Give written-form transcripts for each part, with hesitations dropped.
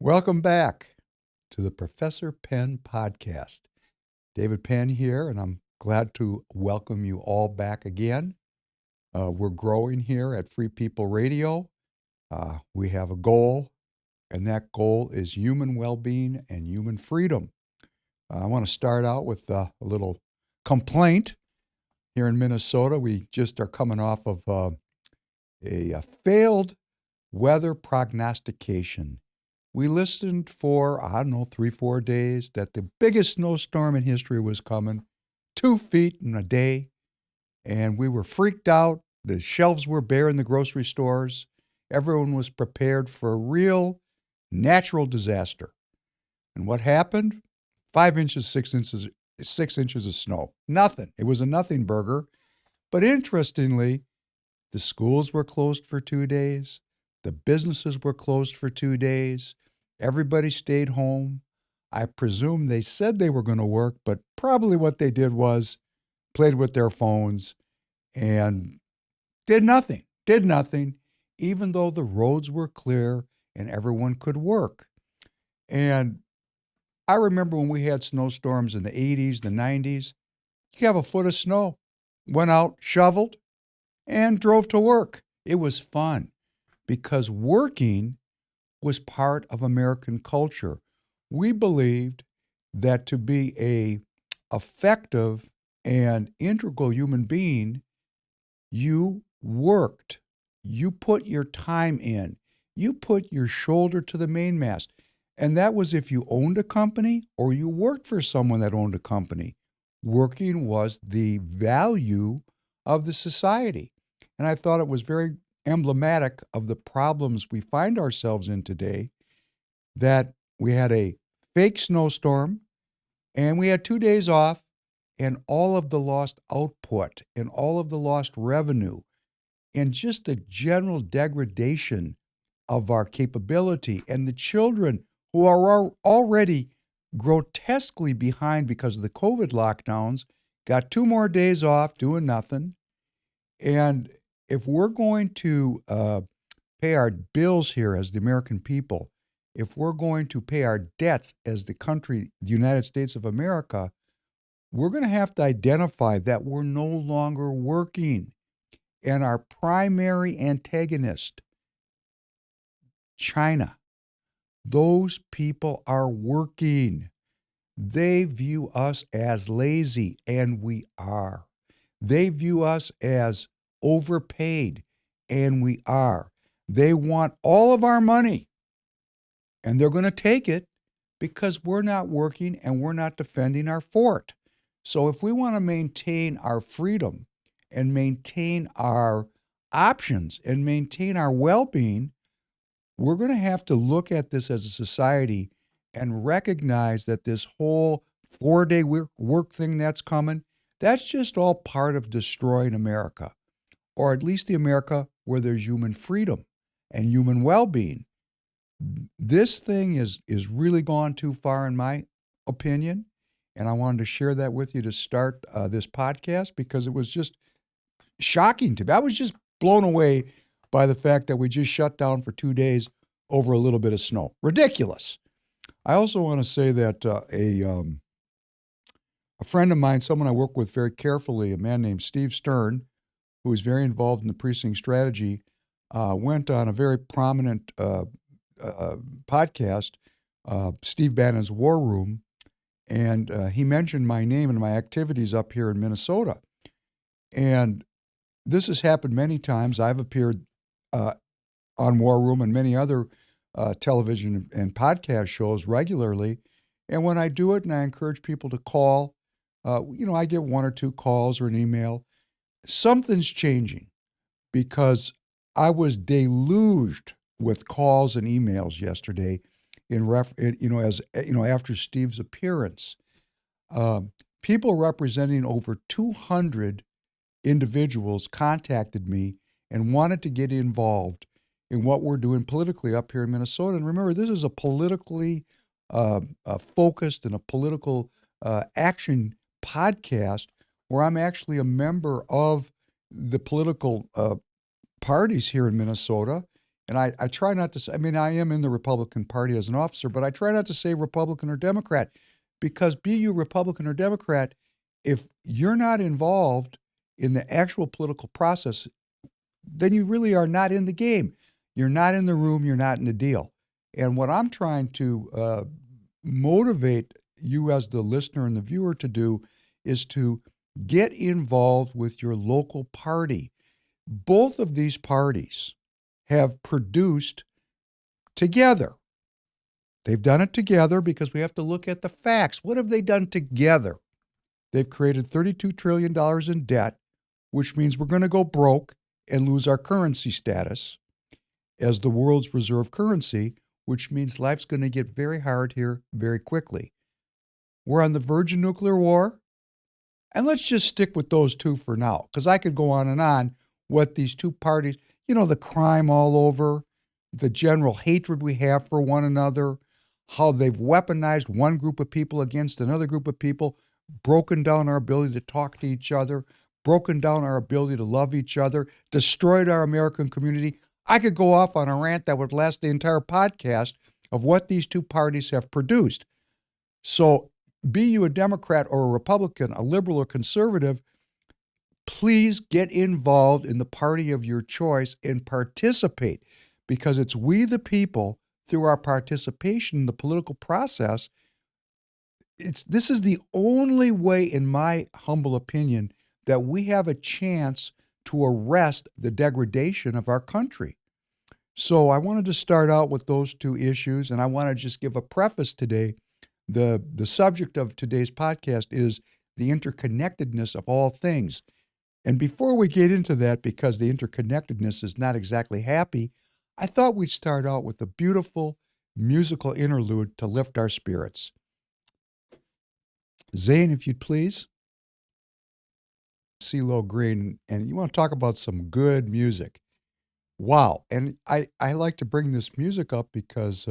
Welcome back to the Professor Penn podcast. David Penn here, and I'm glad to welcome you all back again. We're growing here at Free People Radio. We have a goal, and that goal is human well being and human freedom. I want to start out with a little complaint. Here in Minnesota, we just are coming off of a failed weather prognostication. We listened for, 3, 4 days that the biggest snowstorm in history was coming, 2 feet in a day, and we were freaked out. The shelves were bare in the grocery stores. Everyone was prepared for a real natural disaster. And what happened? 5 inches, 6 inches of snow. Nothing. It was a nothing burger. But interestingly, the schools were closed for 2 days. The businesses were closed for 2 days. Everybody stayed home. I presume they said they were going to work, but probably what they did was played with their phones and did nothing, even though the roads were clear and everyone could work. And I remember when we had snowstorms in the 80s, the 90s, you have a foot of snow, went out, shoveled, and drove to work. It was fun because working was part of American culture. We believed that to be a effective and integral human being, you worked. You put your time in. You put your shoulder to the mainmast. And that was if you owned a company or you worked for someone that owned a company. Working was the value of the society. And I thought it was very emblematic of the problems we find ourselves in today, that we had a fake snowstorm and we had 2 days off, and all of the lost output and all of the lost revenue and just the general degradation of our capability, and the children who are already grotesquely behind because of the COVID lockdowns got 2 more days off doing nothing. And if we're going to pay our bills here as the American people, if we're going to pay our debts as the country, the United States of America, we're going to have to identify that we're no longer working. And our primary antagonist, China, those people are working. They view us as lazy, and we are. They view us as overpaid, and we are. They want all of our money, and they're going to take it because we're not working and we're not defending our fort. So if we want to maintain our freedom and maintain our options and maintain our well-being, we're going to have to look at this as a society and recognize that this whole 4-day work thing that's coming, that's just all part of destroying America, or at least the America where there's human freedom and human well-being. This thing is really gone too far, in my opinion, and I wanted to share that with you to start this podcast because it was just shocking to me. I was just blown away by the fact that we just shut down for 2 days over a little bit of snow. Ridiculous. I also want to say that a friend of mine, someone I work with very carefully, a man named Steve Stern, who is very involved in the precinct strategy, went on a very prominent podcast, Steve Bannon's War Room, and he mentioned my name and my activities up here in Minnesota. And this has happened many times. I've appeared on War Room and many other television and podcast shows regularly. And when I do it and I encourage people to call, I get 1 or 2 calls or an email. Something's changing because I was deluged with calls and emails yesterday after Steve's appearance. People representing over 200 individuals contacted me and wanted to get involved in what we're doing politically up here in Minnesota. And remember, this is a politically focused and a political action podcast where I'm actually a member of the political parties here in Minnesota. And I try not to say, I mean, I am in the Republican Party as an officer, but I try not to say Republican or Democrat because be you Republican or Democrat, if you're not involved in the actual political process, then you really are not in the game. You're not in the room, you're not in the deal. And what I'm trying to motivate you as the listener and the viewer to do is to get involved with your local party. Both of these parties have produced together. They've done it together because we have to look at the facts. What have they done together? They've created $32 trillion in debt, which means we're going to go broke and lose our currency status as the world's reserve currency, which means life's going to get very hard here very quickly. We're on the verge of nuclear war. And let's just stick with those two for now, because I could go on and on what these two parties, the crime all over, the general hatred we have for one another, how they've weaponized one group of people against another group of people, broken down our ability to talk to each other, broken down our ability to love each other, destroyed our American community. I could go off on a rant that would last the entire podcast of what these two parties have produced. So be you a Democrat or a Republican, a liberal or conservative, please get involved in the party of your choice and participate, because it's we the people, through our participation in the political process, this is the only way, in my humble opinion, that we have a chance to arrest the degradation of our country. So I wanted to start out with those two issues, and I want to just give a preface today. The subject of today's podcast is the interconnectedness of all things. And before we get into that, because the interconnectedness is not exactly happy, I thought we'd start out with a beautiful musical interlude to lift our spirits. Zane, if you'd please. CeeLo Green, and you want to talk about some good music. Wow. And I like to bring this music up because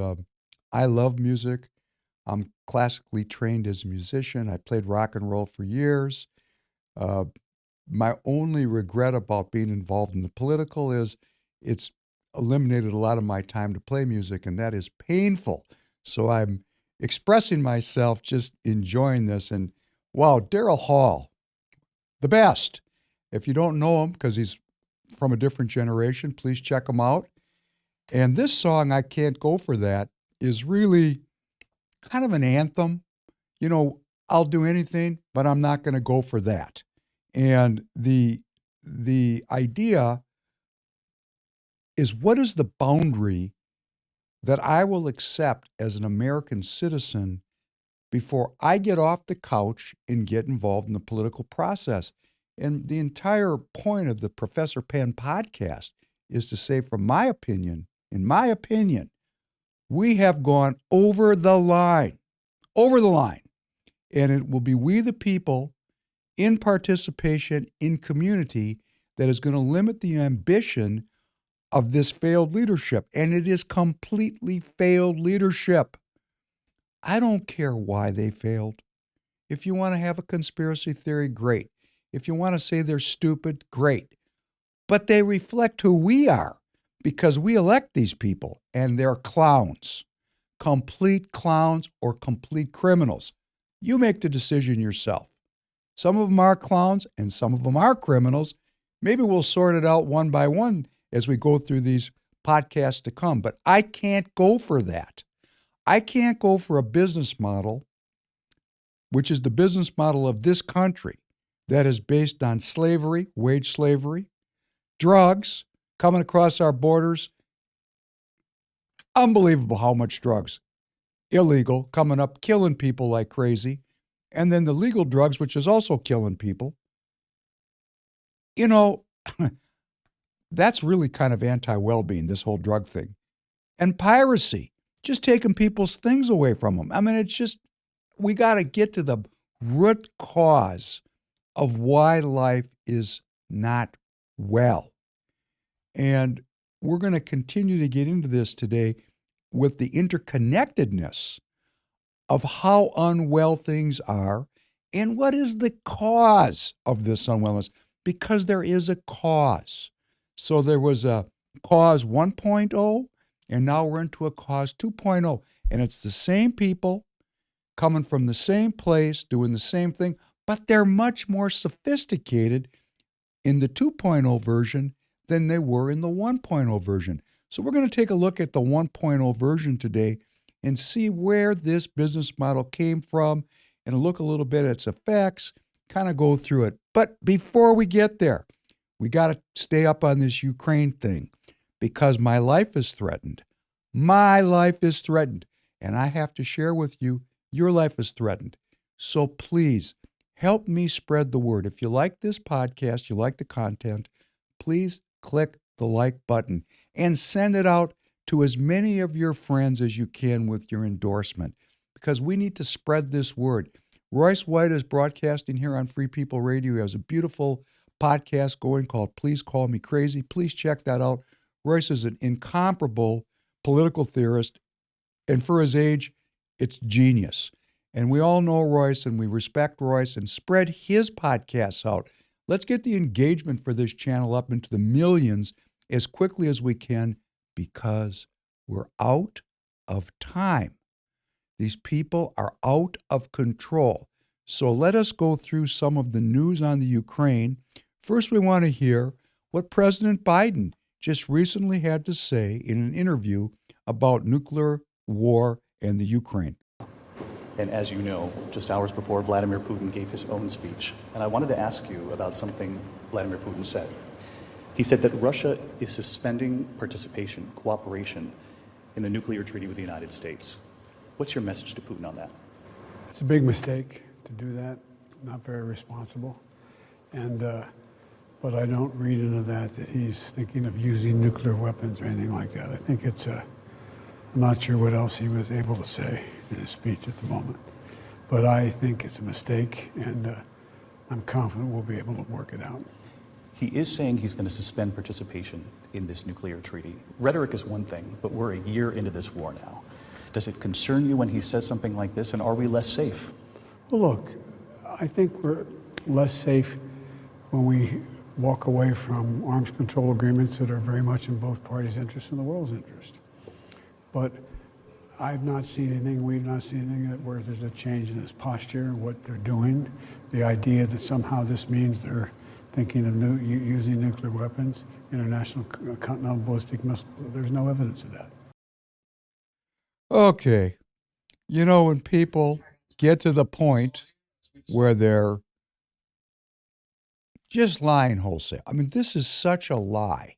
I love music. I'm classically trained as a musician. I played rock and roll for years. My only regret about being involved in the political is it's eliminated a lot of my time to play music, and that is painful. So I'm expressing myself, just enjoying this. And wow, Daryl Hall, the best. If you don't know him, because he's from a different generation, please check him out. And this song, I Can't Go For That, is really kind of an anthem. I'll do anything, but I'm not going to go for that. And the idea is, what is the boundary that I will accept as an American citizen before I get off the couch and get involved in the political process? And the entire point of the Professor Penn podcast is to say, in my opinion, we have gone over the line. And it will be we the people in participation in community that is going to limit the ambition of this failed leadership. And it is completely failed leadership. I don't care why they failed. If you want to have a conspiracy theory, great. If you want to say they're stupid, great. But they reflect who we are, because we elect these people, and they're clowns. Complete clowns or complete criminals. You make the decision yourself. Some of them are clowns and some of them are criminals. Maybe we'll sort it out one by one as we go through these podcasts to come. But I can't go for that. I can't go for a business model, which is the business model of this country, that is based on slavery, wage slavery, drugs coming across our borders. Unbelievable how much drugs, illegal, coming up, killing people like crazy. And then the legal drugs, which is also killing people. That's really kind of anti-well-being, this whole drug thing. And piracy, just taking people's things away from them. I mean, it's just, we got to get to the root cause of why life is not well. And we're going to continue to get into this today with the interconnectedness of how unwell things are and what is the cause of this unwellness, because there is a cause. So there was a cause 1.0, and now we're into a cause 2.0. And it's the same people coming from the same place, doing the same thing, but they're much more sophisticated in the 2.0 version than they were in the 1.0 version. So we're going to take a look at the 1.0 version today and see where this business model came from and look a little bit at its effects, kind of go through it. But before we get there, we got to stay up on this Ukraine thing because my life is threatened. My life is threatened. And I have to share with you, your life is threatened. So please help me spread the word. If you like this podcast, you like the content, please click the like button and send it out to as many of your friends as you can with your endorsement because we need to spread this word. Royce White is broadcasting here on Free People Radio. He has a beautiful podcast going called Please Call Me Crazy. Please check that out. Royce is an incomparable political theorist, and for his age, it's genius. And we all know Royce, and we respect Royce, and spread his podcasts out. Let's get the engagement for this channel up into the millions as quickly as we can because we're out of time. These people are out of control. So let us go through some of the news on the Ukraine. First, we want to hear what President Biden just recently had to say in an interview about nuclear war and the Ukraine. And as you know, just hours before, Vladimir Putin gave his own speech. And I wanted to ask you about something Vladimir Putin said. He said that Russia is suspending participation, cooperation in the nuclear treaty with the United States. What's your message to Putin on that? It's a big mistake to do that, not very responsible. And but I don't read into that he's thinking of using nuclear weapons or anything like that. I think it's I'm not sure what else he was able to say in his speech at the moment. But I think it's a mistake, and I'm confident we'll be able to work it out. He is saying he's going to suspend participation in this nuclear treaty. Rhetoric is one thing, but we're a year into this war now. Does it concern you when he says something like this, and are we less safe? Well, look, I think we're less safe when we walk away from arms control agreements that are very much in both parties' interest and the world's interest. But I've not seen anything, we've not seen anything where there's a change in his posture, what they're doing. The idea that somehow this means they're thinking of using nuclear weapons, international continental ballistic missiles, there's no evidence of that. Okay. You know, when people get to the point where they're just lying wholesale. I mean, this is such a lie.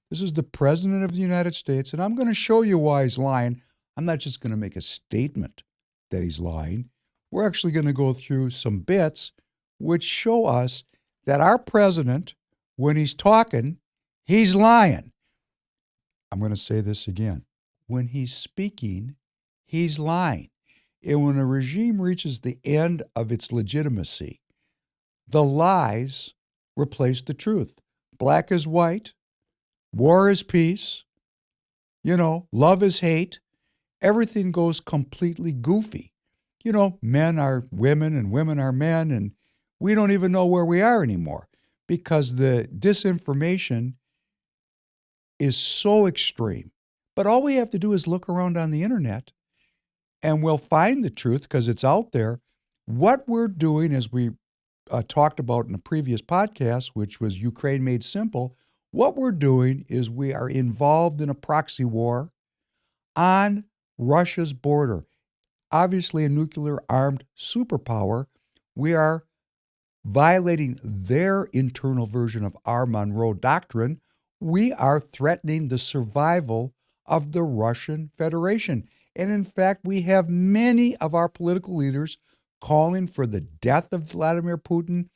This is the President of the United States, and I'm going to show you why he's lying. I'm not just going to make a statement that he's lying. We're actually going to go through some bits which show us that our president, when he's talking, he's lying. I'm going to say this again. When he's speaking, he's lying. And when a regime reaches the end of its legitimacy, the lies replace the truth. Black is white. War is peace. You know, love is hate. Everything goes completely goofy. You know, men are women and women are men, and we don't even know where we are anymore because the disinformation is so extreme. But all we have to do is look around on the internet and we'll find the truth because it's out there. What we're doing, as we talked about in a previous podcast, which was Ukraine Made Simple, what we're doing is we are involved in a proxy war on Russia's border. Obviously, a nuclear-armed superpower. We are violating their internal version of our Monroe Doctrine. We are threatening the survival of the Russian Federation. And in fact, we have many of our political leaders calling for the death of Vladimir Putin,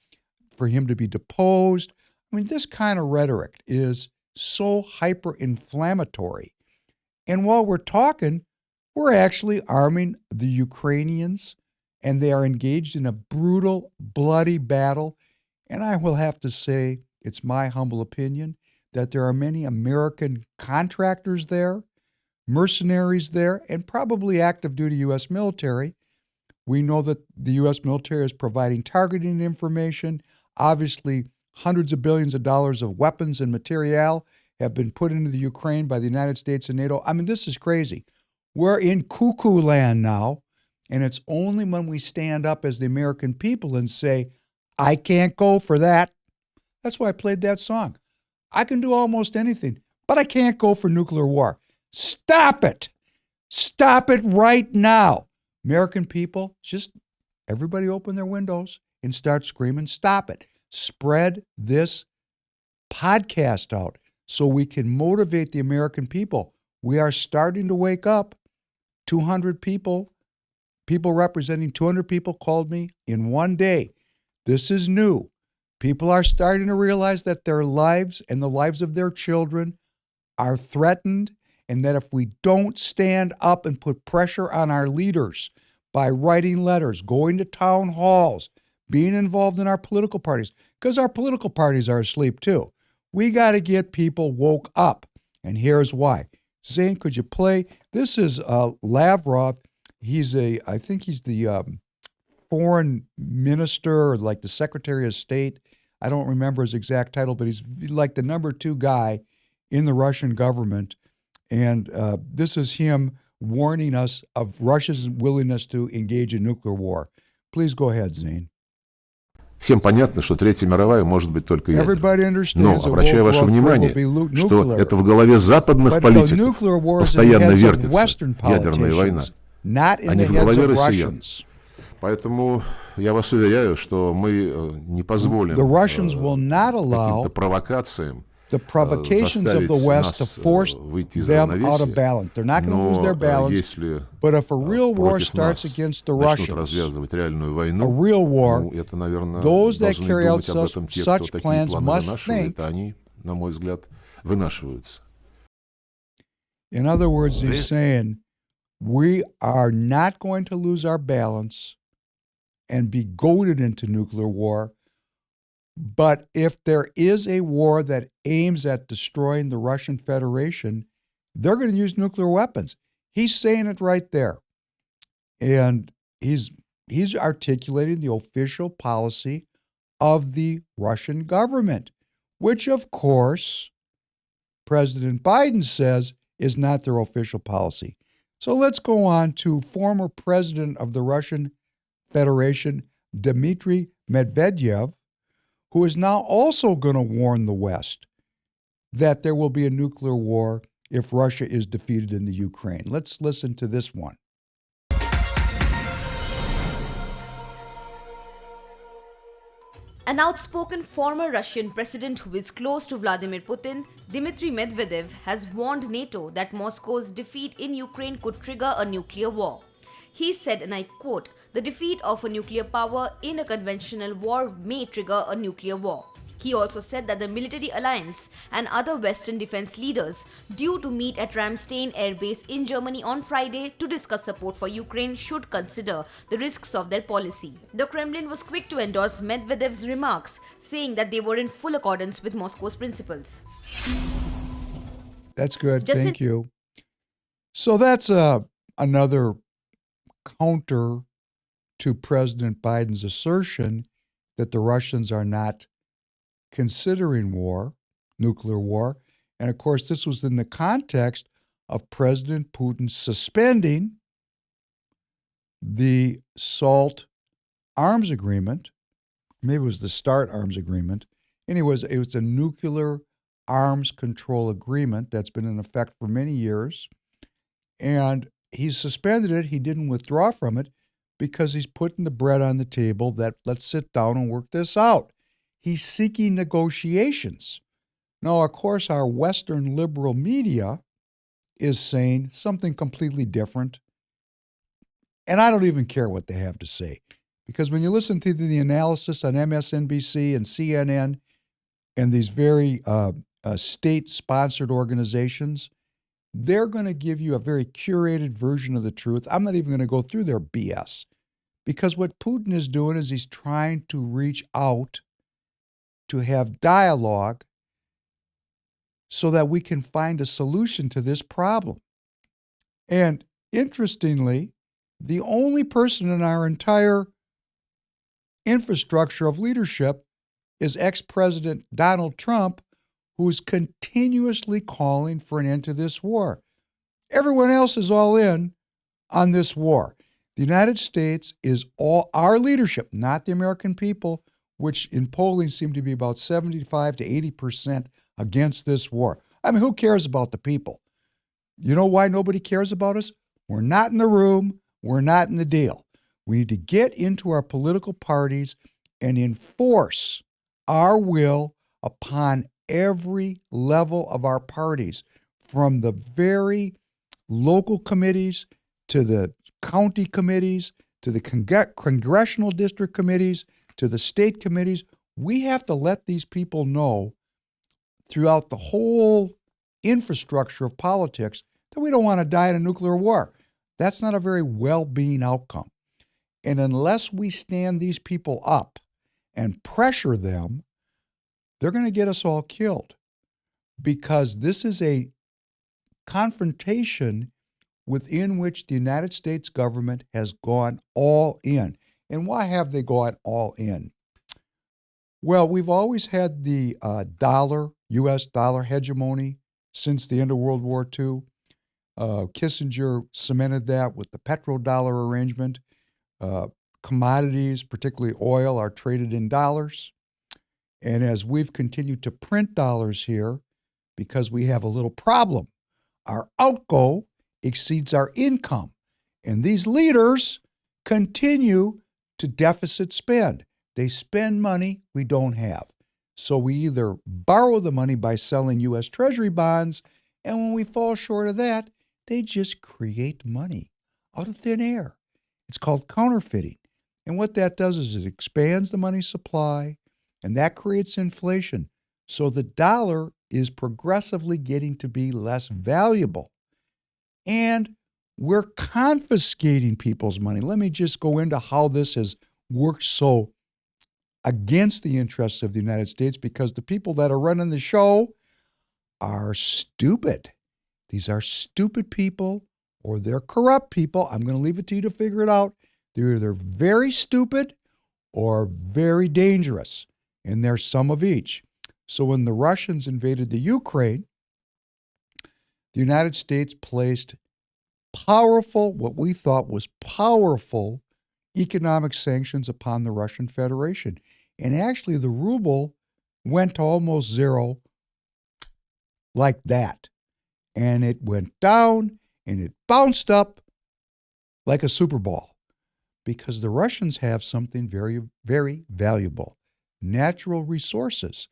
for him to be deposed. I mean, this kind of rhetoric is so hyper-inflammatory. And while we're talking, we're actually arming the Ukrainians, and they are engaged in a brutal, bloody battle. And I will have to say, it's my humble opinion, that there are many American contractors there, mercenaries there, and probably active duty U.S. military. We know that the U.S. military is providing targeting information. Obviously, hundreds of billions of dollars of weapons and material have been put into the Ukraine by the United States and NATO. I mean, this is crazy. We're in cuckoo land now, and it's only when we stand up as the American people and say, I can't go for that. That's why I played that song. I can do almost anything, but I can't go for nuclear war. Stop it. Stop it right now. American people, just everybody open their windows and start screaming, stop it. Spread this podcast out so we can motivate the American people. We are starting to wake up. 200 people representing 200 people called me in one day. This is new. People are starting to realize that their lives and the lives of their children are threatened, and that if we don't stand up and put pressure on our leaders by writing letters, going to town halls, being involved in our political parties, because our political parties are asleep too. We got to get people woke up, and here's why. Zane, could you play? This is Lavrov. I think he's the foreign minister, or like the Secretary of State. I don't remember his exact title, but he's like the number 2 guy in the Russian government. And this is him warning us of Russia's willingness to engage in nuclear war. Please go ahead, Zane. Всем понятно, что Третья мировая может быть только ядерной. Но Но обращаю ваше внимание, что это в голове западных политиков постоянно вертится ядерная война, а не в голове россиян. Поэтому я вас уверяю, что мы не позволим каким-то провокациям the provocations of the West to force them out of balance. They're not going to lose their balance, but if a real war starts against the Russians, a real war, those that carry out such plans must think. In other words, he's saying, we are not going to lose our balance and be goaded into nuclear war. But if there is a war that aims at destroying the Russian Federation, they're going to use nuclear weapons. He's saying it right there. And he's articulating the official policy of the Russian government, which, of course, President Biden says is not their official policy. So let's go on to former president of the Russian Federation, Dmitry Medvedev, who is now also going to warn the West that there will be a nuclear war if Russia is defeated in the Ukraine. Let's listen to this one. An outspoken former Russian president who is close to Vladimir Putin, Dmitry Medvedev, has warned NATO that Moscow's defeat in Ukraine could trigger a nuclear war. He said, and I quote, "The defeat of a nuclear power in a conventional war may trigger a nuclear war." He also said that the military alliance and other Western defense leaders due to meet at Ramstein Air Base in Germany on Friday to discuss support for Ukraine should consider the risks of their policy. The Kremlin was quick to endorse Medvedev's remarks, saying that they were in full accordance with Moscow's principles. That's good. Thank you. So that's another counter to President Biden's assertion that the Russians are not considering war, nuclear war. And of course, this was in the context of President Putin suspending the SALT arms agreement. Maybe it was the START arms agreement. Anyways, it was a nuclear arms control agreement that's been in effect for many years. And he suspended it. He didn't withdraw from it because he's putting the bread on the table that let's sit down and work this out. He's seeking negotiations. Now, of course, our Western liberal media is saying something completely different. And I don't even care what they have to say. Because when you listen to the analysis on MSNBC and CNN and these very state-sponsored organizations, they're going to give you a very curated version of the truth. I'm not even going to go through their BS. Because what Putin is doing is he's trying to reach out to have dialogue so that we can find a solution to this problem. And interestingly, the only person in our entire infrastructure of leadership is ex-President Donald Trump, who's continuously calling for an end to this war. Everyone else is all in on this war. The United States is all our leadership, not the American people, which in polling seem to be about 75 to 80% against this war. I mean, who cares about the people? You know why nobody cares about us? We're not in the room. We're not in the deal. We need to get into our political parties and enforce our will upon every level of our parties, from the very local committees to the county committees to the congressional district committees to the state committees. We have to let these people know throughout the whole infrastructure of politics that we don't want to die in a nuclear war. That's not a very well-being outcome. And unless we stand these people up and pressure them, they're going to get us all killed, because this is a confrontation within which the United States government has gone all in. And why have they gone all in? Well, we've always had the U.S. dollar hegemony since the end of World War II. Kissinger cemented that with the petrodollar arrangement. Commodities, particularly oil, are traded in dollars. And as we've continued to print dollars here, because we have a little problem, our outgo exceeds our income. And these leaders continue to deficit spend. They spend money we don't have. So we either borrow the money by selling U.S. Treasury bonds, and when we fall short of that, they just create money out of thin air. It's called counterfeiting. And what that does is it expands the money supply, and that creates inflation. So the dollar is progressively getting to be less valuable. And we're confiscating people's money. Let me just go into how this has worked so against the interests of the United States, because the people that are running the show are stupid. These are stupid people, or they're corrupt people. I'm going to leave it to you to figure it out. They're either very stupid or very dangerous, and there's some of each. So when the Russians invaded the Ukraine, the United States placed powerful, what we thought was powerful, economic sanctions upon the Russian Federation. And actually, the ruble went to almost zero like that. And it went down and it bounced up like a Super Bowl, because the Russians have something very, very valuable: natural resources,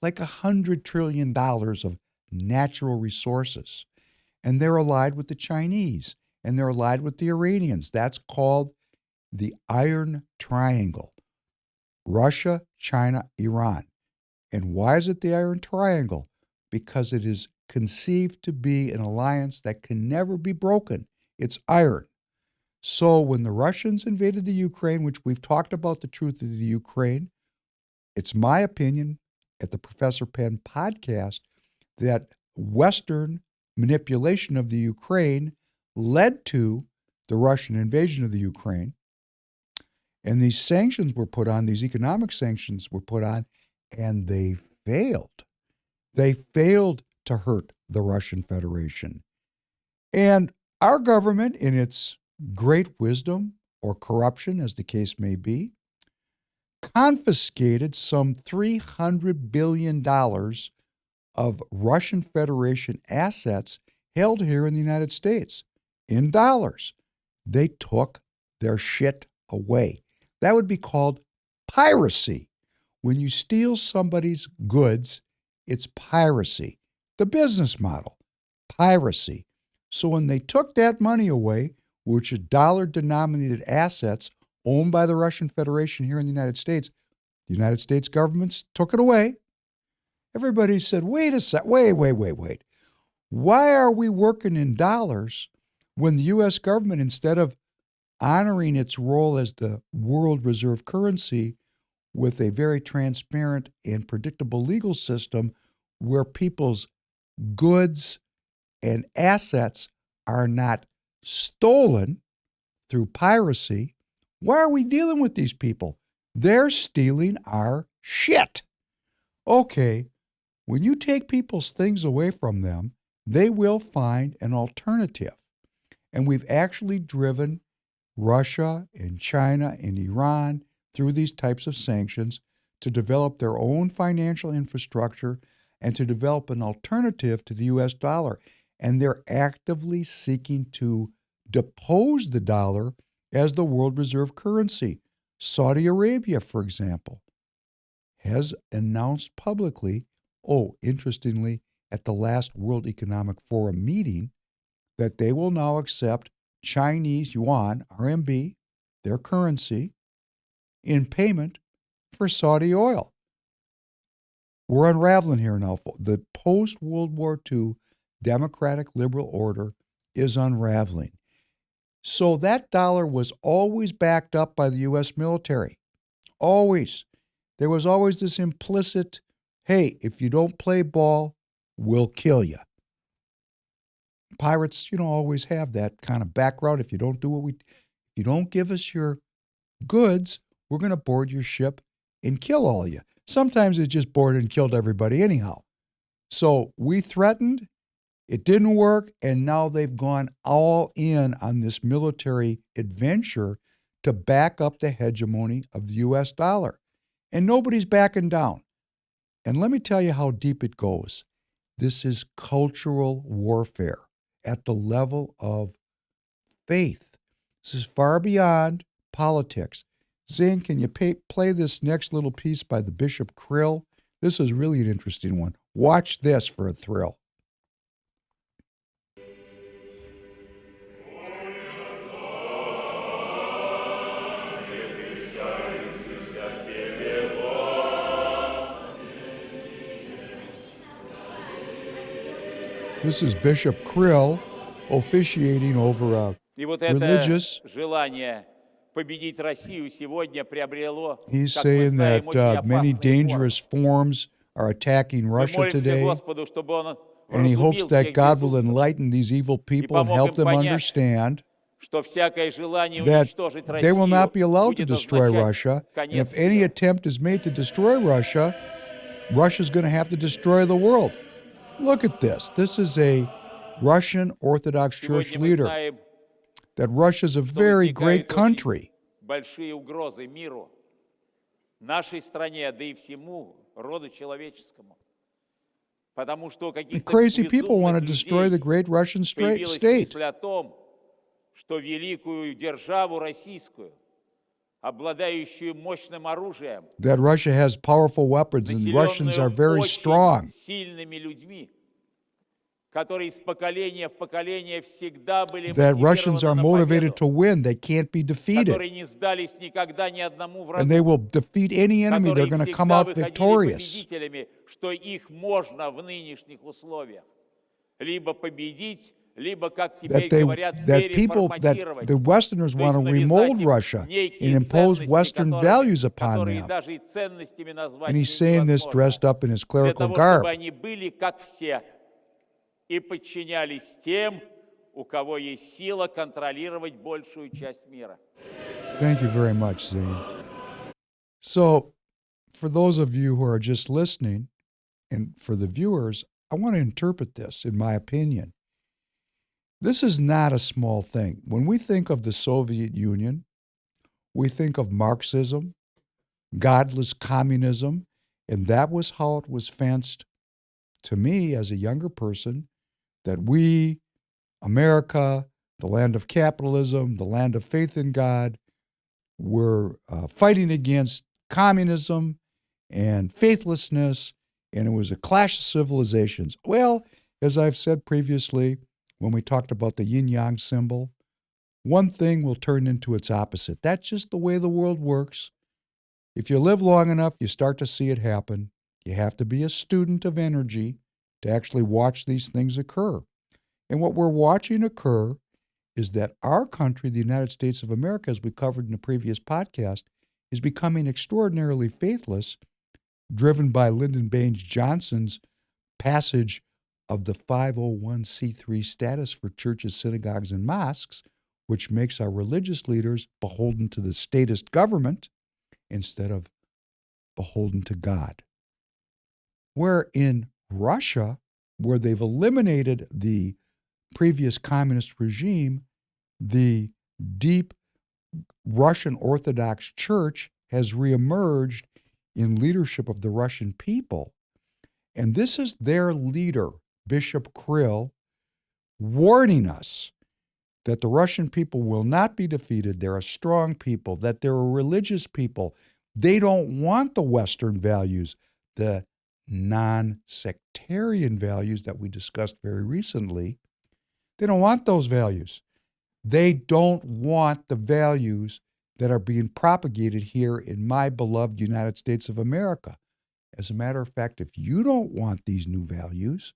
like $100 trillion of natural resources. And they're allied with the Chinese, and they're allied with the Iranians. That's called the Iron Triangle: Russia, China, Iran. And why is it the Iron Triangle? Because it is conceived to be an alliance that can never be broken. It's iron. So when the Russians invaded the Ukraine, which we've talked about the truth of the Ukraine, it's my opinion at the Professor Penn podcast that Western manipulation of the Ukraine led to the Russian invasion of the Ukraine. And these sanctions were put on, these economic sanctions were put on, and they failed. They failed to hurt the Russian Federation. And our government, in its great wisdom or corruption, as the case may be, confiscated some $300 billion of Russian Federation assets held here in the United States in dollars. They took their shit away. That would be called piracy. When you steal somebody's goods, it's piracy. The business model, piracy. So when they took that money away, which are dollar-denominated assets owned by the Russian Federation here in the United States government took it away. Everybody said, wait a sec, wait. Why are we working in dollars when the U.S. government, instead of honoring its role as the world reserve currency with a very transparent and predictable legal system where people's goods and assets are not stolen through piracy, why are we dealing with these people? They're stealing our shit. Okay, When you take people's things away from them, they will find an alternative. And we've actually driven Russia and China and Iran through these types of sanctions to develop their own financial infrastructure and to develop an alternative to the US dollar. And they're actively seeking to depose the dollar as the world reserve currency. Saudi Arabia, for example, has announced publicly, interestingly, at the last World Economic Forum meeting, that they will now accept Chinese yuan, RMB, their currency, in payment for Saudi oil. We're unraveling here now. The post-World War II democratic liberal order is unraveling. So that dollar was always backed up by the U.S. military. Always. There was always this implicit, hey, if you don't play ball, we'll kill you. Pirates, always have that kind of background. If you don't you don't give us your goods, we're going to board your ship and kill all of you. Sometimes it just boarded and killed everybody anyhow. So we threatened, it didn't work, and now they've gone all in on this military adventure to back up the hegemony of the U.S. dollar. And nobody's backing down. And let me tell you how deep it goes. This is cultural warfare at the level of faith. This is far beyond politics. Zane, can you play this next little piece by the Bishop Krill? This is really an interesting one. Watch this for a thrill. This is Bishop Krill officiating over a religious. He's saying that many dangerous forms are attacking Russia today, and he hopes that God will enlighten these evil people and help them understand that they will not be allowed to destroy Russia. And if any attempt is made to destroy Russia, Russia's going to have to destroy the world. Look at this. This is a Russian Orthodox Church leader. That Russia's a very great country. The crazy people want to destroy the great Russian state. That Russia has powerful weapons and Russians are very strong. That Russians are motivated to win. They can't be defeated. And they will defeat any enemy. They're going to come out victorious. That the Westerners want to remold Russia and impose Western values upon them. And he's saying this dressed up in his clerical garb. Thank you very much, Zane. So, for those of you who are just listening, and for the viewers, I want to interpret this, in my opinion. This is not a small thing. When we think of the Soviet Union, we think of Marxism, godless communism, and that was how it was fenced to me as a younger person, that we, America, the land of capitalism, the land of faith in God, were fighting against communism and faithlessness, and it was a clash of civilizations. Well, as I've said previously, when we talked about the yin-yang symbol, one thing will turn into its opposite. That's just the way the world works. If you live long enough, you start to see it happen. You have to be a student of energy to actually watch these things occur. And what we're watching occur is that our country, the United States of America, as we covered in the previous podcast, is becoming extraordinarily faithless, driven by Lyndon Baines Johnson's passage of the 501c3 status for churches, synagogues, and mosques, which makes our religious leaders beholden to the statist government instead of beholden to God. Where in Russia, where they've eliminated the previous communist regime, the deep Russian Orthodox Church has reemerged in leadership of the Russian people. And this is their leader, Bishop Kirill, warning us that the Russian people will not be defeated. They're a strong people, that they're a religious people. They don't want the Western values, the non-sectarian values that we discussed very recently. They don't want those values. They don't want the values that are being propagated here in my beloved United States of America. As a matter of fact, if you don't want these new values,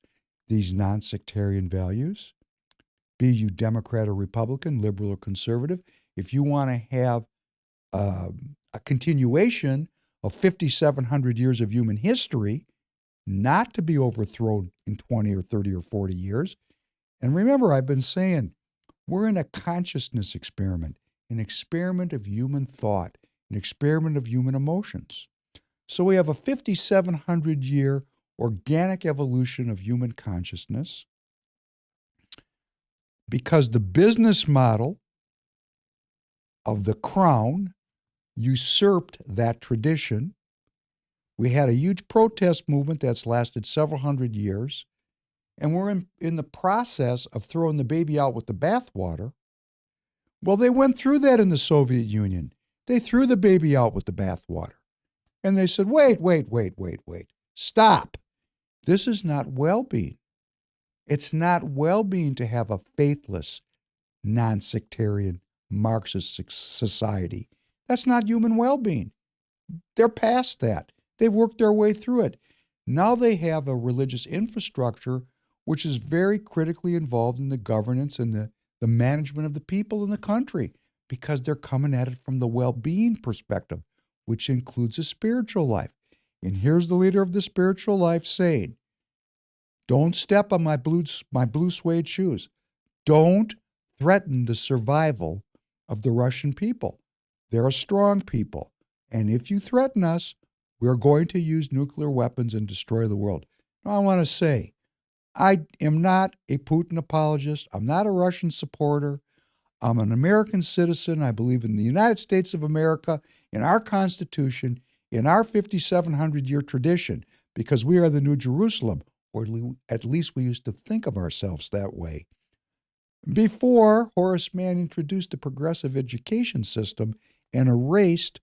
these non-sectarian values, be you Democrat or Republican, liberal or conservative, if you want to have a continuation of 5,700 years of human history, not to be overthrown in 20 or 30 or 40 years. And remember, I've been saying, we're in a consciousness experiment, an experiment of human thought, an experiment of human emotions. So we have a 5,700-year organic evolution of human consciousness because the business model of the crown usurped that tradition. We had a huge protest movement that's lasted several hundred years, and we're in the process of throwing the baby out with the bathwater. Well, they went through that in the Soviet Union. They threw the baby out with the bathwater. And they said, wait, stop. This is not well-being. It's not well-being to have a faithless, non-sectarian, Marxist society. That's not human well-being. They're past that. They've worked their way through it. Now they have a religious infrastructure which is very critically involved in the governance and the management of the people in the country because they're coming at it from the well-being perspective, which includes a spiritual life. And here's the leader of the spiritual life saying, don't step on my blue suede shoes. Don't threaten the survival of the Russian people. They're a strong people. And if you threaten us, we're going to use nuclear weapons and destroy the world. Now, I want to say, I am not a Putin apologist. I'm not a Russian supporter. I'm an American citizen. I believe in the United States of America, in our Constitution, in our 5,700-year tradition, because we are the New Jerusalem, or at least we used to think of ourselves that way. Before Horace Mann introduced the progressive education system and erased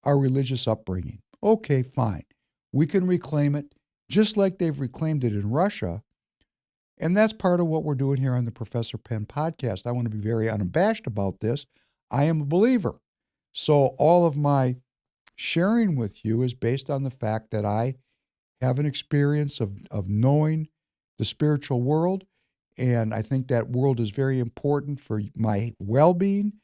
our religious upbringing. Okay, fine. We can reclaim it just like they've reclaimed it in Russia. And that's part of what we're doing here on the Professor Penn podcast. I want to be very unabashed about this. I am a believer. So all of my sharing with you is based on the fact that I have an experience of knowing the spiritual world. And I think that world is very important for my well-being,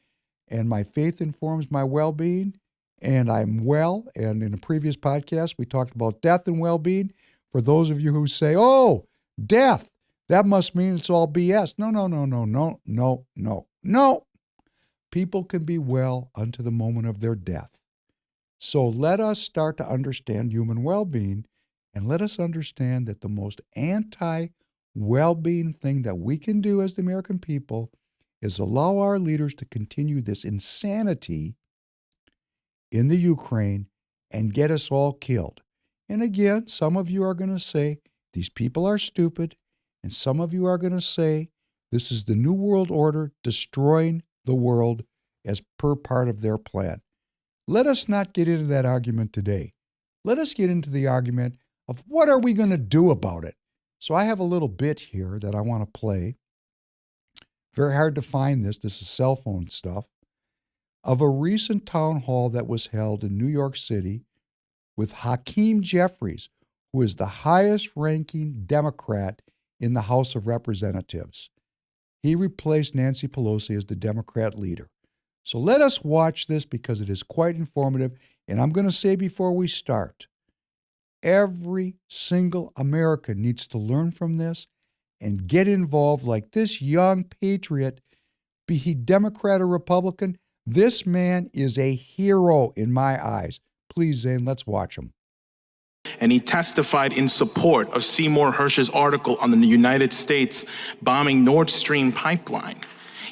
and my faith informs my well-being. And I'm well. And in a previous podcast, we talked about death and well-being. For those of you who say, oh, death, that must mean it's all BS. No. People can be well unto the moment of their death. So let us start to understand human well-being, and let us understand that the most anti-well-being thing that we can do as the American people is allow our leaders to continue this insanity in the Ukraine and get us all killed. And again, some of you are going to say, these people are stupid. And some of you are going to say, this is the New World Order destroying the world as per part of their plan. Let us not get into that argument today. Let us get into the argument of what are we going to do about it. So I have a little bit here that I want to play. Very hard to find this. This is cell phone stuff. Of a recent town hall that was held in New York City with Hakeem Jeffries, who is the highest-ranking Democrat in the House of Representatives. He replaced Nancy Pelosi as the Democrat leader. So let us watch this because it is quite informative. And I'm going to say before we start, every single American needs to learn from this and get involved like this young patriot, be he Democrat or Republican. This man is a hero in my eyes. Please, Zane, let's watch him. and he testified in support of Seymour Hersh's article on the United States bombing Nord Stream pipeline.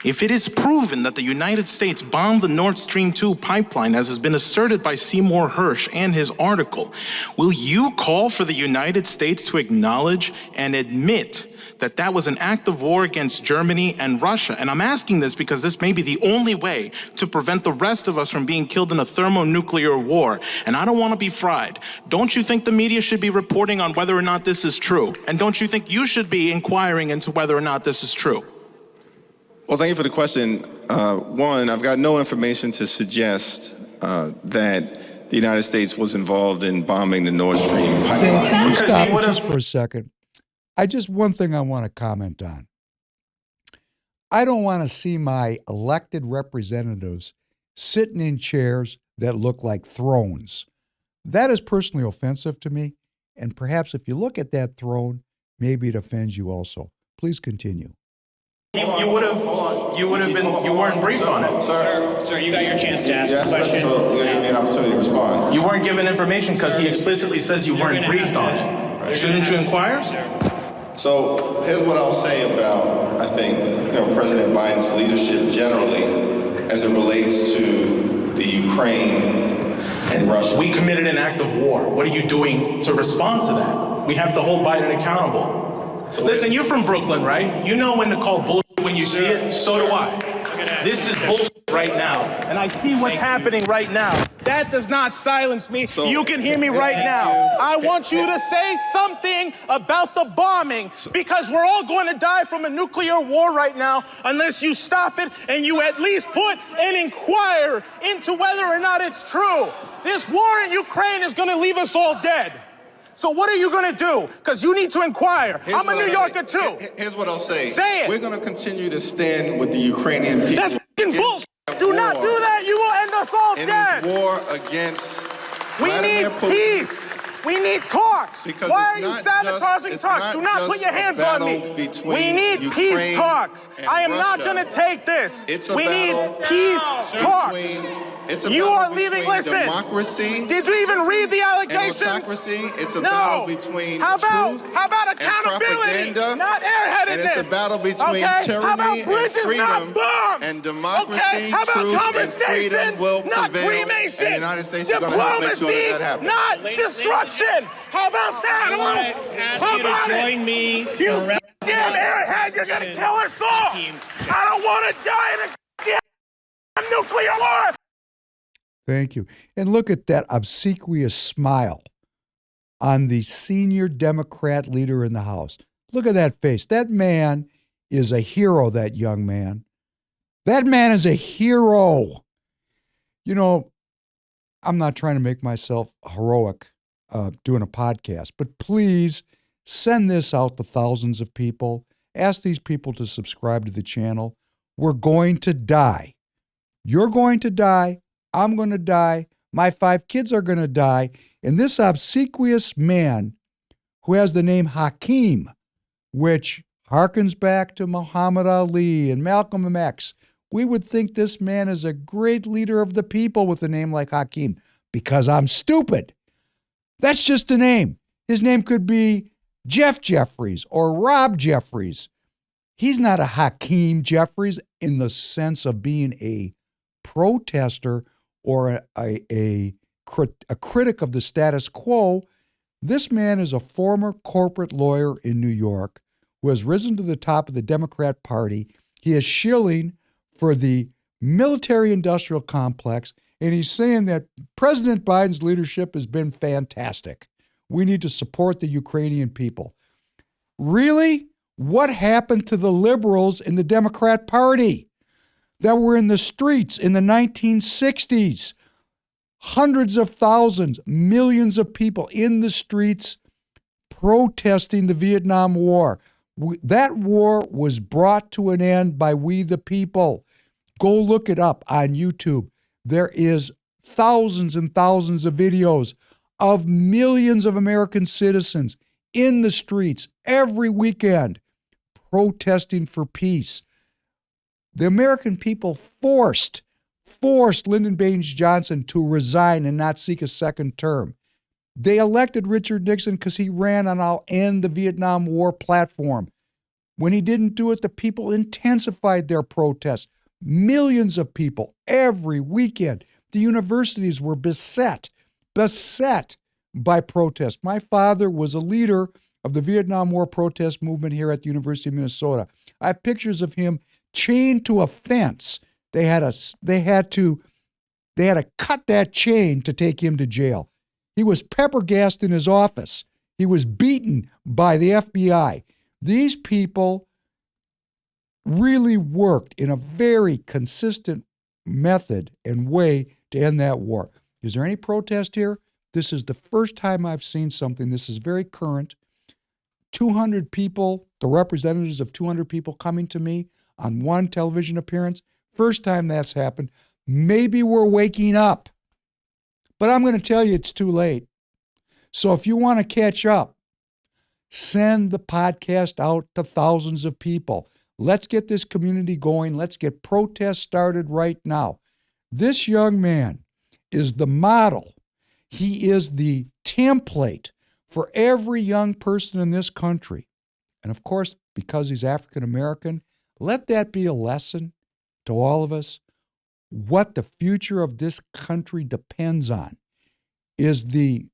If it is proven that the United States bombed the Nord Stream 2 pipeline, as has been asserted by Seymour Hersh and his article, will you call for the United States to acknowledge and admit that that was an act of war against Germany and Russia? And I'm asking this because this may be the only way to prevent the rest of us from being killed in a thermonuclear war. And I don't want to be fried. Don't you think the media should be reporting on whether or not this is true? And don't you think you should be inquiring into whether or not this is true? Well, thank you for the question. One, I've got no information to suggest that the United States was involved in bombing the Nord Stream pipeline. Can you stop just for a second? One thing I want to comment on. I don't want to see my elected representatives sitting in chairs that look like thrones. That is personally offensive to me. And perhaps if you look at that throne, maybe it offends you also. Please continue. You weren't briefed on it. Sir, you got your chance to ask a question. So you gave me an opportunity to respond. You weren't given information because he explicitly says you weren't briefed on it. Right. Shouldn't you inquire? So here's what I'll say about, I think, President Biden's leadership generally as it relates to the Ukraine and Russia. We committed an act of war. What are you doing to respond to that? We have to hold Biden accountable. So listen, you're from Brooklyn, right? You know when to call bullshit when you see it. So do I. This is bullshit right now. And I see what's happening right now. That does not silence me. You can hear me right now. I want you to say something about the bombing because we're all going to die from a nuclear war right now unless you stop it and you at least put and inquire into whether or not it's true. This war in Ukraine is going to leave us all dead. So what are you going to do? Because you need to inquire. I'm a New Yorker too. Here's what I'll say. Say it. We're going to continue to stand with the Ukrainian people. That's fucking bullshit. Do not do that. You will end us all dead. In this war against We Vladimir need Putin. peace. We need talks. Because why are it's you not sabotaging just- talks? it's Do not not put just your a hands on me. battle between We need Ukraine peace talks. and I am not Russia. going to take this. It's a we battle need peace talks. It's a You battle are leaving. between Listen. democracy Did you even read the and allegations? autocracy. It's a No. battle between How about truth accountability? and propaganda. Not airheadedness. And it's a battle between okay? tyranny How about and bridges, freedom. not bombs? And democracy, okay? How about truth, and conversations, freedom will not prevail. cremation? And the United States is going to help make sure that that happens. Not destruction. How about that? I want to ask How you to about join it? me for You a round of damn applause. airhead, you're going to kill us all. I don't want to die in a damn nuclear war. Thank you. And look at that obsequious smile on the senior Democrat leader in the House. Look at that face. That man is a hero, that young man. That man is a hero. You know, I'm not trying to make myself heroic doing a podcast, but please send this out to thousands of people. Ask these people to subscribe to the channel. We're going to die. You're going to die. I'm going to die. My 5 kids are going to die. And this obsequious man who has the name Hakeem, which harkens back to Muhammad Ali and Malcolm X, we would think this man is a great leader of the people with a name like Hakeem because I'm stupid. That's just a name. His name could be Jeff Jeffries or Rob Jeffries. He's not a Hakeem Jeffries in the sense of being a protester or a critic of the status quo. This man is a former corporate lawyer in New York who has risen to the top of the Democrat Party. He is shilling for the military-industrial complex, and he's saying that President Biden's leadership has been fantastic. We need to support the Ukrainian people. Really? What happened to the liberals in the Democrat Party that were in the streets in the 1960s? Hundreds of thousands, millions of people in the streets protesting the Vietnam War. That war was brought to an end by we the people. Go look it up on YouTube. There is thousands and thousands of videos of millions of American citizens in the streets every weekend protesting for peace. The American people forced Lyndon Baines Johnson to resign and not seek a second term. They elected Richard Nixon because he ran on "I'll end the Vietnam War" platform. When he didn't do it, the people intensified their protests. Millions of people every weekend. The universities were beset by protest. My father was a leader of the Vietnam War protest movement here at the University of Minnesota. I have pictures of him chained to a fence. They had to cut that chain to take him to jail. He was pepper gassed in his office. He was beaten by the FBI. These people really worked in a very consistent method and way to end that war. Is there any protest here? This is the first time I've seen something. This is very current. 200 people, the representatives of 200 people coming to me on one television appearance. First time that's happened. Maybe we're waking up. But I'm going to tell you it's too late. So if you want to catch up, send the podcast out to thousands of people. Let's get this community going. Let's get protests started right now. This young man is the model. He is the template for every young person in this country. And of course, because he's African American, let that be a lesson to all of us. What the future of this country depends on is the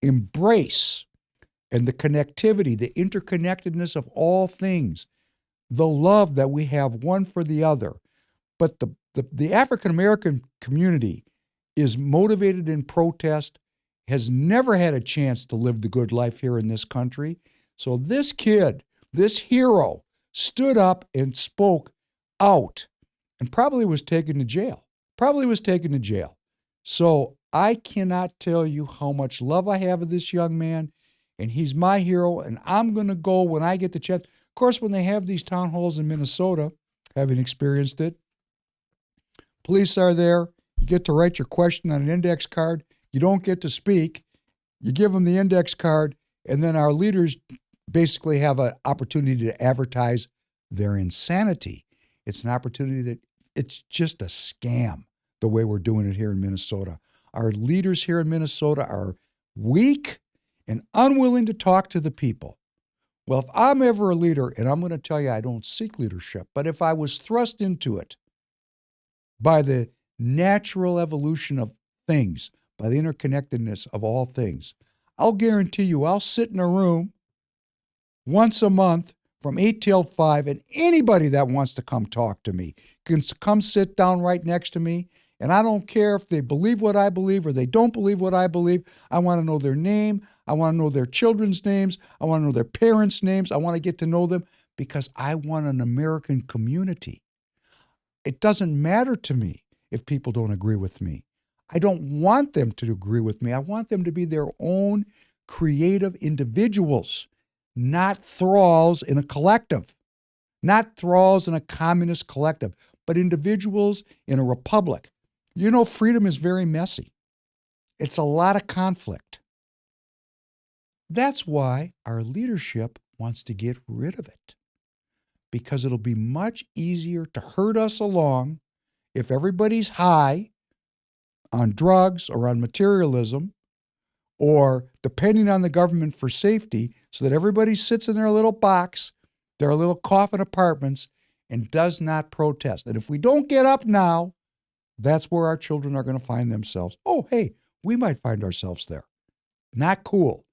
embrace and the connectivity, the interconnectedness of all things, the love that we have one for the other. But the African American community is motivated in protest, has never had a chance to live the good life here in this country. So this kid, this hero, stood up and spoke out and probably was taken to jail. So I cannot tell you how much love I have of this young man, and he's my hero, and I'm going to go when I get the chance. Of course, when they have these town halls in Minnesota, having experienced it, police are there. You get to write your question on an index card. You don't get to speak. You give them the index card, and then our leaders basically have an opportunity to advertise their insanity. It's an opportunity that it's just a scam the way we're doing it here in Minnesota. Our leaders here in Minnesota are weak and unwilling to talk to the people. Well, if I'm ever a leader, and I'm going to tell you I don't seek leadership, but if I was thrust into it by the natural evolution of things, by the interconnectedness of all things, I'll guarantee you I'll sit in a room once a month from 8 till 5, and anybody that wants to come talk to me can come sit down right next to me, and I don't care if they believe what I believe or they don't believe what I believe. I want to know their name. I want to know their children's names. I want to know their parents' names. I want to get to know them because I want an American community. It doesn't matter to me if people don't agree with me. I don't want them to agree with me. I want them to be their own creative individuals, not thralls in a collective, not thralls in a communist collective, but individuals in a republic. You know, freedom is very messy. It's a lot of conflict. That's why our leadership wants to get rid of it, because it'll be much easier to herd us along if everybody's high on drugs or on materialism or depending on the government for safety, so that everybody sits in their little box, their little coffin apartments, and does not protest. And if we don't get up now, that's where our children are going to find themselves. Oh, hey, we might find ourselves there. Not cool.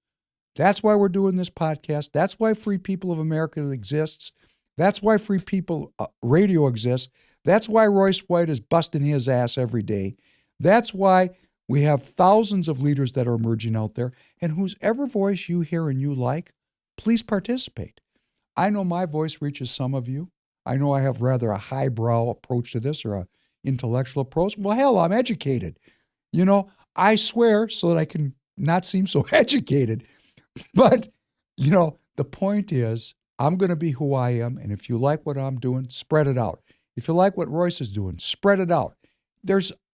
That's why we're doing this podcast. That's why Free People of America exists. That's why Free People Radio exists. That's why Royce White is busting his ass every day. That's why we have thousands of leaders that are emerging out there, and whosever voice you hear and you like, please participate. I know my voice reaches some of you. I know I have rather a highbrow approach to this or a intellectual approach. Well, hell, I'm educated. You know, I swear so that I can not seem so educated. But, you know, the point is, I'm going to be who I am. And if you like what I'm doing, spread it out. If you like what Royce is doing, spread it out.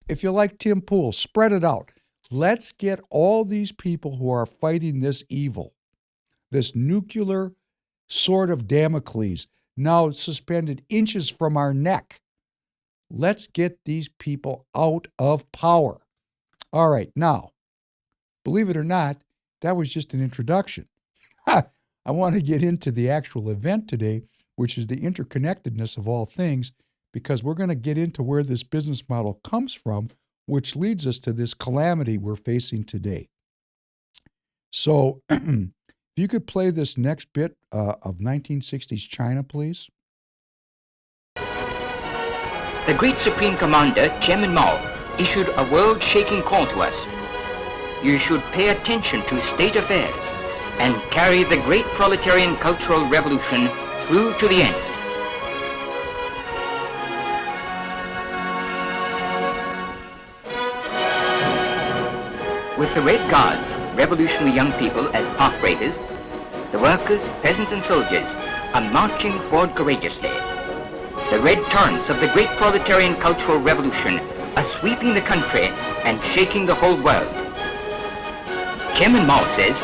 If you like Tim Pool, spread it out. Let's get all these people who are fighting this evil, this nuclear sword of Damocles, now suspended inches from our neck. Let's get these people out of power. All right, now, believe it or not, that was just an introduction. I want to get into the actual event today, which is the interconnectedness of all things, because we're going to get into where this business model comes from, which leads us to this calamity we're facing today. So if you could play this next bit of 1960s China, please. The great Supreme Commander, Chairman Mao, issued a world-shaking call to us. You should pay attention to state affairs and carry the great proletarian cultural revolution through to the end. With the Red Guards, revolutionary young people as pathbreakers, the workers, peasants and soldiers are marching forward courageously. The red torrents of the great proletarian cultural revolution are sweeping the country and shaking the whole world. Chairman Mao says,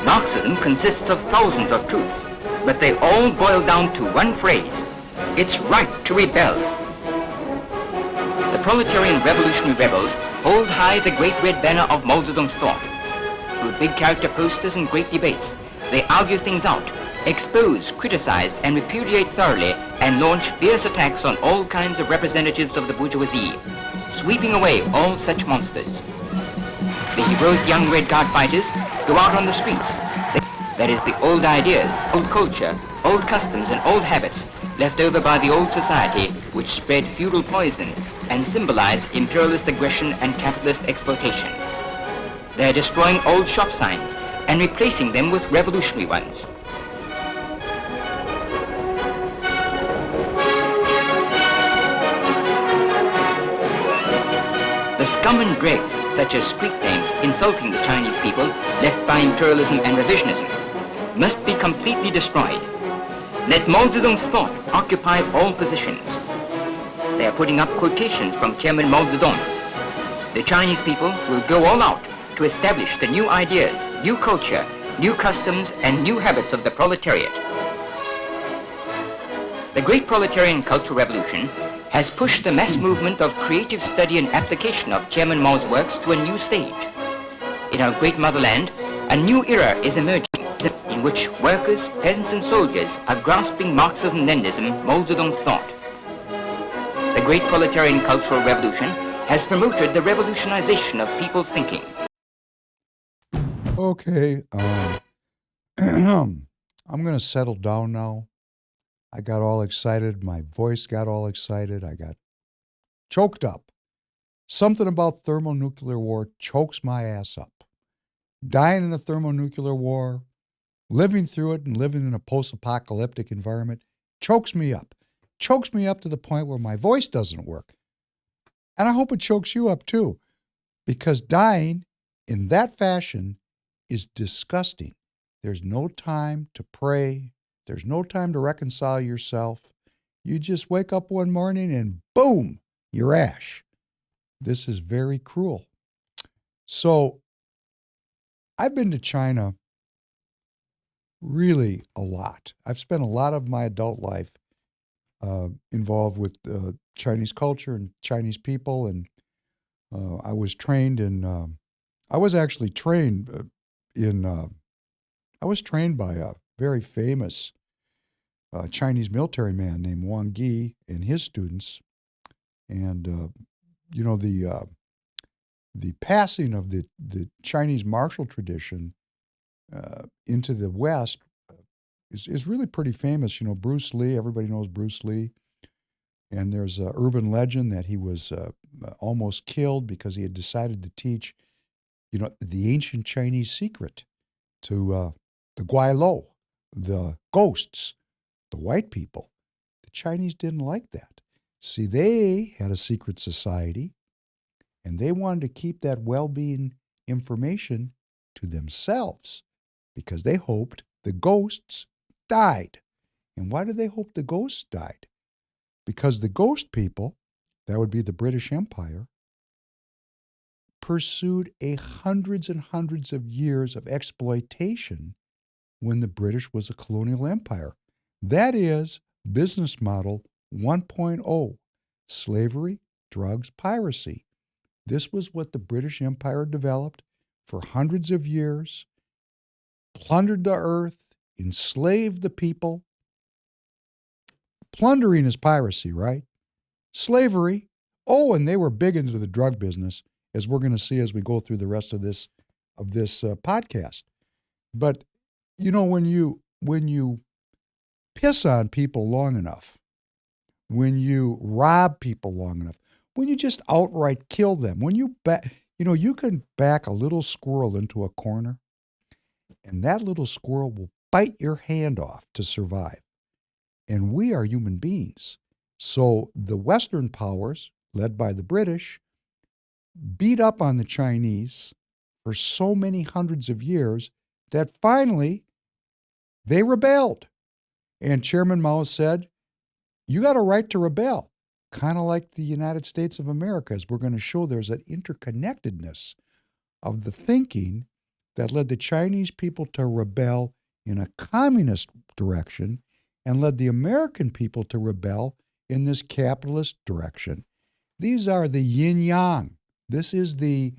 Marxism consists of thousands of truths, but they all boil down to one phrase: it's right to rebel. The proletarian revolutionary rebels hold high the great red banner of Mao Zedong's thought. Through big character posters and great debates, they argue things out, expose, criticize, and repudiate thoroughly, and launch fierce attacks on all kinds of representatives of the bourgeoisie, sweeping away all such monsters. The heroic young Red Guard fighters go out on the streets. That is, the old ideas, old culture, old customs, and old habits left over by the old society, which spread feudal poison and symbolized imperialist aggression and capitalist exploitation. They are destroying old shop signs and replacing them with revolutionary ones. The scum and dregs, such as street names insulting the Chinese people left by imperialism and revisionism, must be completely destroyed. Let Mao Zedong's thought occupy all positions. They are putting up quotations from Chairman Mao Zedong. The Chinese people will go all out to establish the new ideas, new culture, new customs, and new habits of the proletariat. The great proletarian cultural revolution has pushed the mass movement of creative study and application of Chairman Mao's works to a new stage. In our great motherland, a new era is emerging in which workers, peasants and soldiers are grasping Marxism-Leninism, Mao Zedong's thought. The great proletarian cultural revolution has promoted the revolutionization of people's thinking. Okay, I'm going to settle down now. I got all excited. My voice got all excited. I got choked up. Something about thermonuclear war chokes my ass up. Dying in a thermonuclear war, living through it and living in a post-apocalyptic environment chokes me up. Chokes me up to the point where my voice doesn't work. And I hope it chokes you up too, because dying in that fashion is disgusting. There's no time to pray. There's no time to reconcile yourself. You just wake up one morning and boom, you're ash. This is very cruel. So I've been to China really a lot. I've spent a lot of my adult life involved with Chinese culture and Chinese people, and I was trained in. I was actually trained I was trained by a very famous Chinese military man named Wang Yi and his students, and the passing of the Chinese martial tradition into the West is really pretty famous. You know, Bruce Lee, everybody knows Bruce Lee. And there's an urban legend that he was almost killed because he had decided to teach, the ancient Chinese secret to the Guai-Lo, the ghosts, the white people. The Chinese didn't like that. See, they had a secret society, and they wanted to keep that well-being information to themselves because they hoped the ghosts died. And why did they hope the ghosts died? Because the ghost people, that would be the British Empire, pursued hundreds and hundreds of years of exploitation when the British was a colonial empire. That is business model 1.0, slavery, drugs, piracy. This was what the British Empire developed for hundreds of years, plundered the earth, enslaved the people. Plundering is piracy, right? Slavery. Oh, and they were big into the drug business, as we're going to see as we go through the rest of this podcast. But when you piss on people long enough, when you rob people long enough, when you just outright kill them, when you you can back a little squirrel into a corner, and that little squirrel will bite your hand off to survive. And we are human beings. So the Western powers, led by the British, beat up on the Chinese for so many hundreds of years that finally they rebelled. And Chairman Mao said, you got a right to rebel, kind of like the United States of America, as we're going to show there's an interconnectedness of the thinking that led the Chinese people to rebel in a communist direction and led the American people to rebel in this capitalist direction. These are the yin-yang. This is the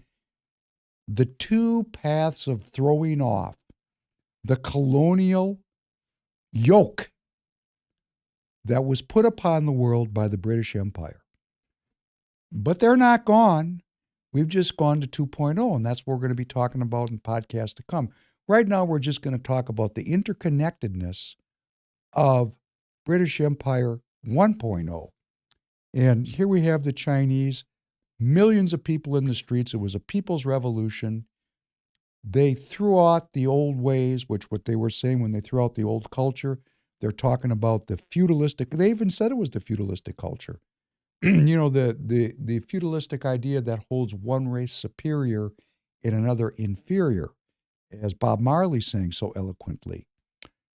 two paths of throwing off the colonial yoke that was put upon the world by the British Empire. But they're not gone. We've just gone to 2.0, and that's what we're going to be talking about in podcasts to come. Right now, we're just going to talk about the interconnectedness of British Empire 1.0. And here we have the Chinese, millions of people in the streets. It was a people's revolution. They threw out the old ways, which what they were saying when they threw out the old culture, they're talking about the feudalistic, they even said it was the feudalistic culture. The feudalistic idea that holds one race superior and another inferior, as Bob Marley sang so eloquently.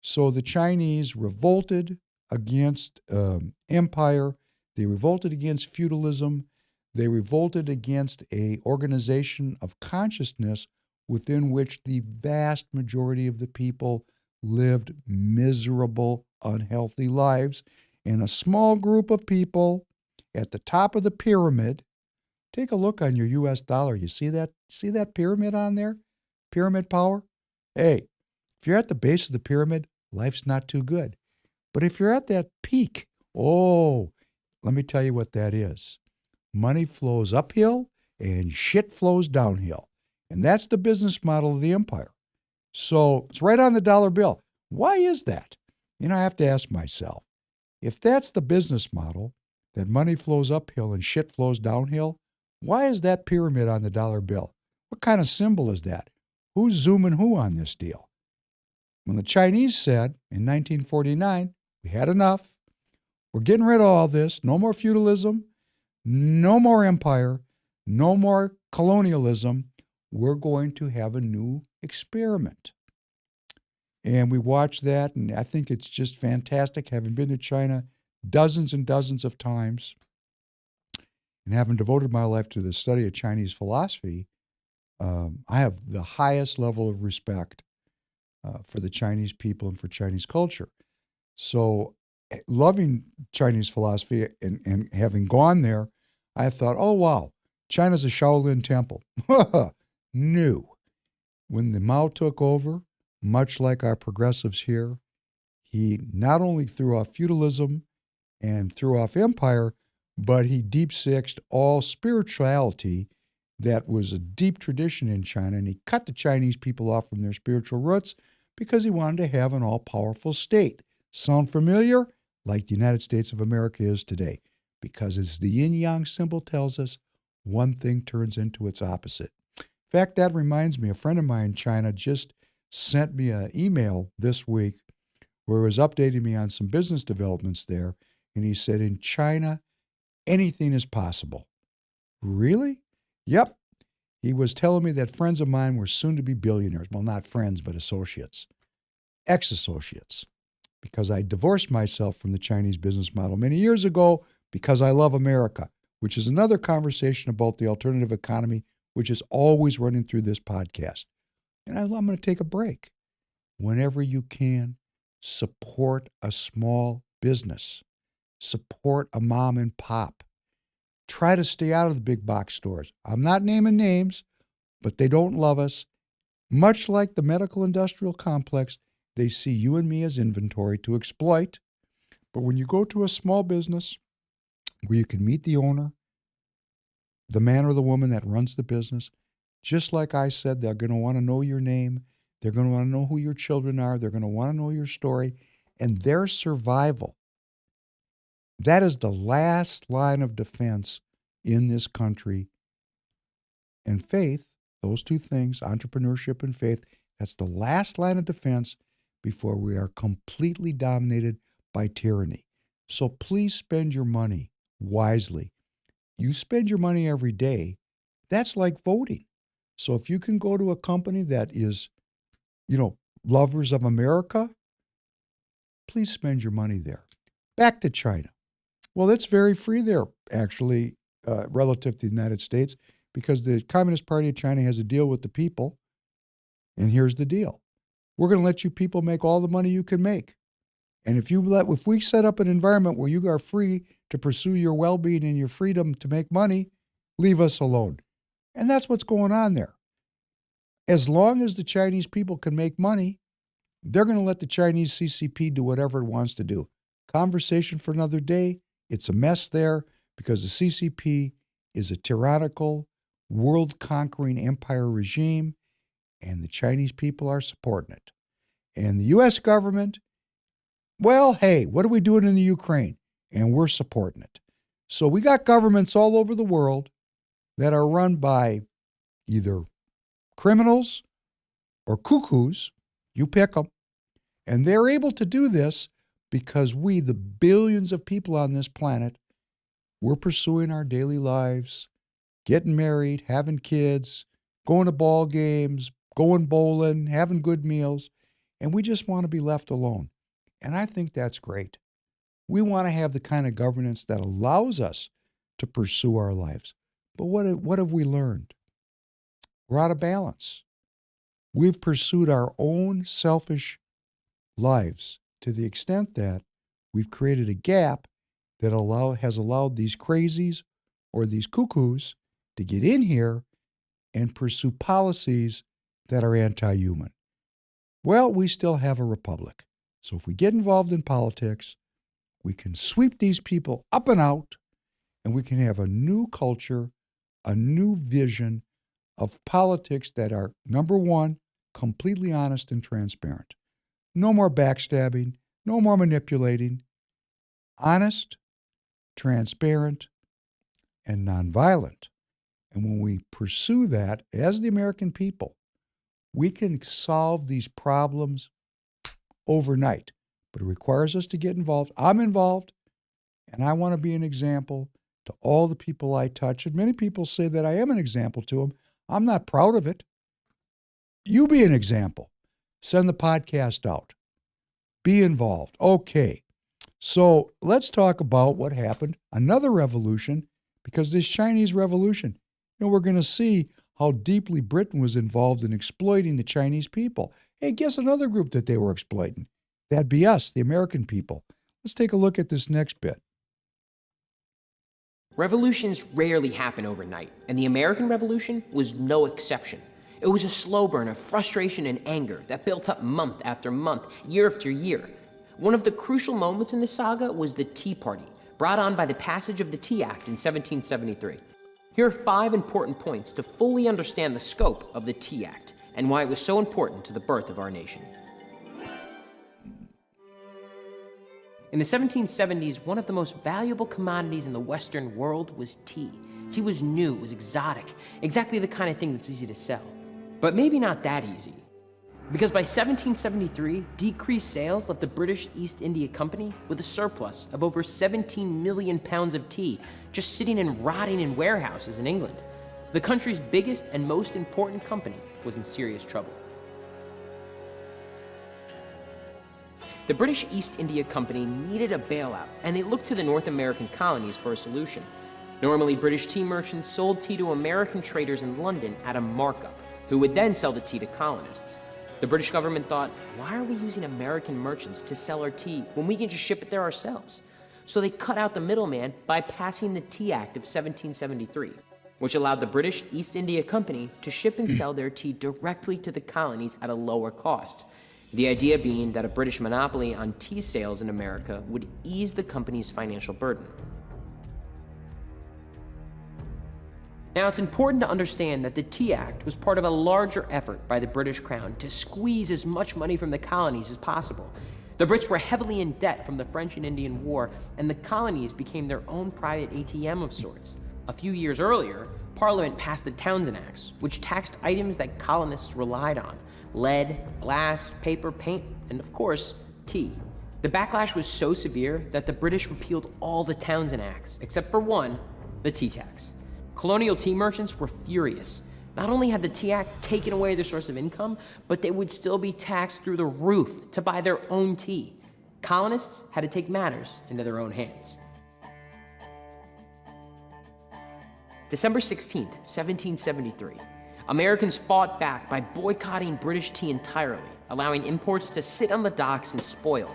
So the Chinese revolted against empire. They revolted against feudalism. They revolted against an organization of consciousness within which the vast majority of the people lived miserable, unhealthy lives. And a small group of people at the top of the pyramid, take a look on your US dollar. You see that pyramid on there? Pyramid power? Hey, if you're at the base of the pyramid, life's not too good. But if you're at that peak, let me tell you what that is. Money flows uphill and shit flows downhill. And that's the business model of the empire. So it's right on the dollar bill. Why is that? I have to ask myself, if that's the business model, that money flows uphill and shit flows downhill, why is that pyramid on the dollar bill? What kind of symbol is that? Who's zooming who on this deal? When the Chinese said in 1949, we had enough, we're getting rid of all this, no more feudalism, no more empire, no more colonialism, we're going to have a new experiment. And we watched that, and I think it's just fantastic, having been to China dozens and dozens of times, and having devoted my life to the study of Chinese philosophy, I have the highest level of respect for the Chinese people and for Chinese culture. So loving Chinese philosophy and having gone there, I thought, oh, wow, China's a Shaolin temple. No. When the Mao took over, much like our progressives here, he not only threw off feudalism and threw off empire, but he deep-sixed all spirituality that was a deep tradition in China, and he cut the Chinese people off from their spiritual roots because he wanted to have an all-powerful state. Sound familiar? Like the United States of America is today. Because as the yin-yang symbol tells us, one thing turns into its opposite. In fact, that reminds me, a friend of mine in China just sent me an email this week where he was updating me on some business developments there, and he said, in China, anything is possible. Really? Yep. He was telling me that friends of mine were soon to be billionaires. Well, not friends, but associates, ex-associates, because I divorced myself from the Chinese business model many years ago because I love America, which is another conversation about the alternative economy, which is always running through this podcast. And I'm going to take a break. Whenever you can, support a small business. Support a mom and pop. Try to stay out of the big box stores. I'm not naming names, but they don't love us. Much like the medical industrial complex, they see you and me as inventory to exploit. But when you go to a small business where you can meet the owner, the man or the woman that runs the business, just like I said, they're going to want to know your name. They're going to want to know who your children are. They're going to want to know your story and their survival. That is the last line of defense in this country. And faith, those two things, entrepreneurship and faith, that's the last line of defense before we are completely dominated by tyranny. So please spend your money wisely. You spend your money every day. That's like voting. So if you can go to a company that is, lovers of America, please spend your money there. Back to China. Well, it's very free there, actually, relative to the United States, because the Communist Party of China has a deal with the people. And here's the deal. We're going to let you people make all the money you can make. And if we set up an environment where you are free to pursue your well-being and your freedom to make money, leave us alone. And that's what's going on there. As long as the Chinese people can make money, they're going to let the Chinese CCP do whatever it wants to do. Conversation for another day. It's a mess there because the CCP is a tyrannical, world-conquering empire regime, and the Chinese people are supporting it. And the U.S. government, well, hey, what are we doing in the Ukraine? And we're supporting it. So we got governments all over the world that are run by either criminals or cuckoos, you pick them, and they're able to do this because we, the billions of people on this planet, we're pursuing our daily lives, getting married, having kids, going to ball games, going bowling, having good meals, and we just want to be left alone. And I think that's great. We want to have the kind of governance that allows us to pursue our lives. But what have we learned? We're out of balance. We've pursued our own selfish lives to the extent that we've created a gap that has allowed these crazies or these cuckoos to get in here and pursue policies that are anti-human. Well, we still have a republic. So if we get involved in politics, we can sweep these people up and out, and we can have a new culture, a new vision of politics that are, number one, completely honest and transparent. No more backstabbing, no more manipulating. Honest, transparent, and nonviolent. And when we pursue that as the American people, we can solve these problems overnight. But it requires us to get involved. I'm involved, and I want to be an example to all the people I touch. And many people say that I am an example to them. I'm not proud of it. You be an example. Send the podcast out. Be involved. Okay. So let's talk about what happened. Another revolution, because this Chinese revolution, we're going to see how deeply Britain was involved in exploiting the Chinese people. Hey, guess another group that they were exploiting. That'd be us, the American people. Let's take a look at this next bit. Revolutions rarely happen overnight, and the American Revolution was no exception. It was a slow burn of frustration and anger that built up month after month, year after year. One of the crucial moments in this saga was the Tea Party, brought on by the passage of the Tea Act in 1773. Here are 5 important points to fully understand the scope of the Tea Act and why it was so important to the birth of our nation. In the 1770s, one of the most valuable commodities in the Western world was tea. Tea was new, it was exotic, exactly the kind of thing that's easy to sell. But maybe not that easy. Because by 1773, decreased sales left the British East India Company with a surplus of over 17 million pounds of tea just sitting and rotting in warehouses in England. The country's biggest and most important company was in serious trouble. The British East India Company needed a bailout, and they looked to the North American colonies for a solution. Normally, British tea merchants sold tea to American traders in London at a markup, who would then sell the tea to colonists. The British government thought, why are we using American merchants to sell our tea when we can just ship it there ourselves? So they cut out the middleman by passing the Tea Act of 1773. which allowed the British East India Company to ship and sell their tea directly to the colonies at a lower cost. The idea being that a British monopoly on tea sales in America would ease the company's financial burden. Now, it's important to understand that the Tea Act was part of a larger effort by the British Crown to squeeze as much money from the colonies as possible. The Brits were heavily in debt from the French and Indian War, and the colonies became their own private ATM of sorts. A few years earlier, Parliament passed the Townshend Acts, which taxed items that colonists relied on: lead, glass, paper, paint, and of course, tea. The backlash was so severe that the British repealed all the Townshend Acts, except for one, the tea tax. Colonial tea merchants were furious. Not only had the Tea Act taken away their source of income, but they would still be taxed through the roof to buy their own tea. Colonists had to take matters into their own hands. December 16th, 1773. Americans fought back by boycotting British tea entirely, allowing imports to sit on the docks and spoil.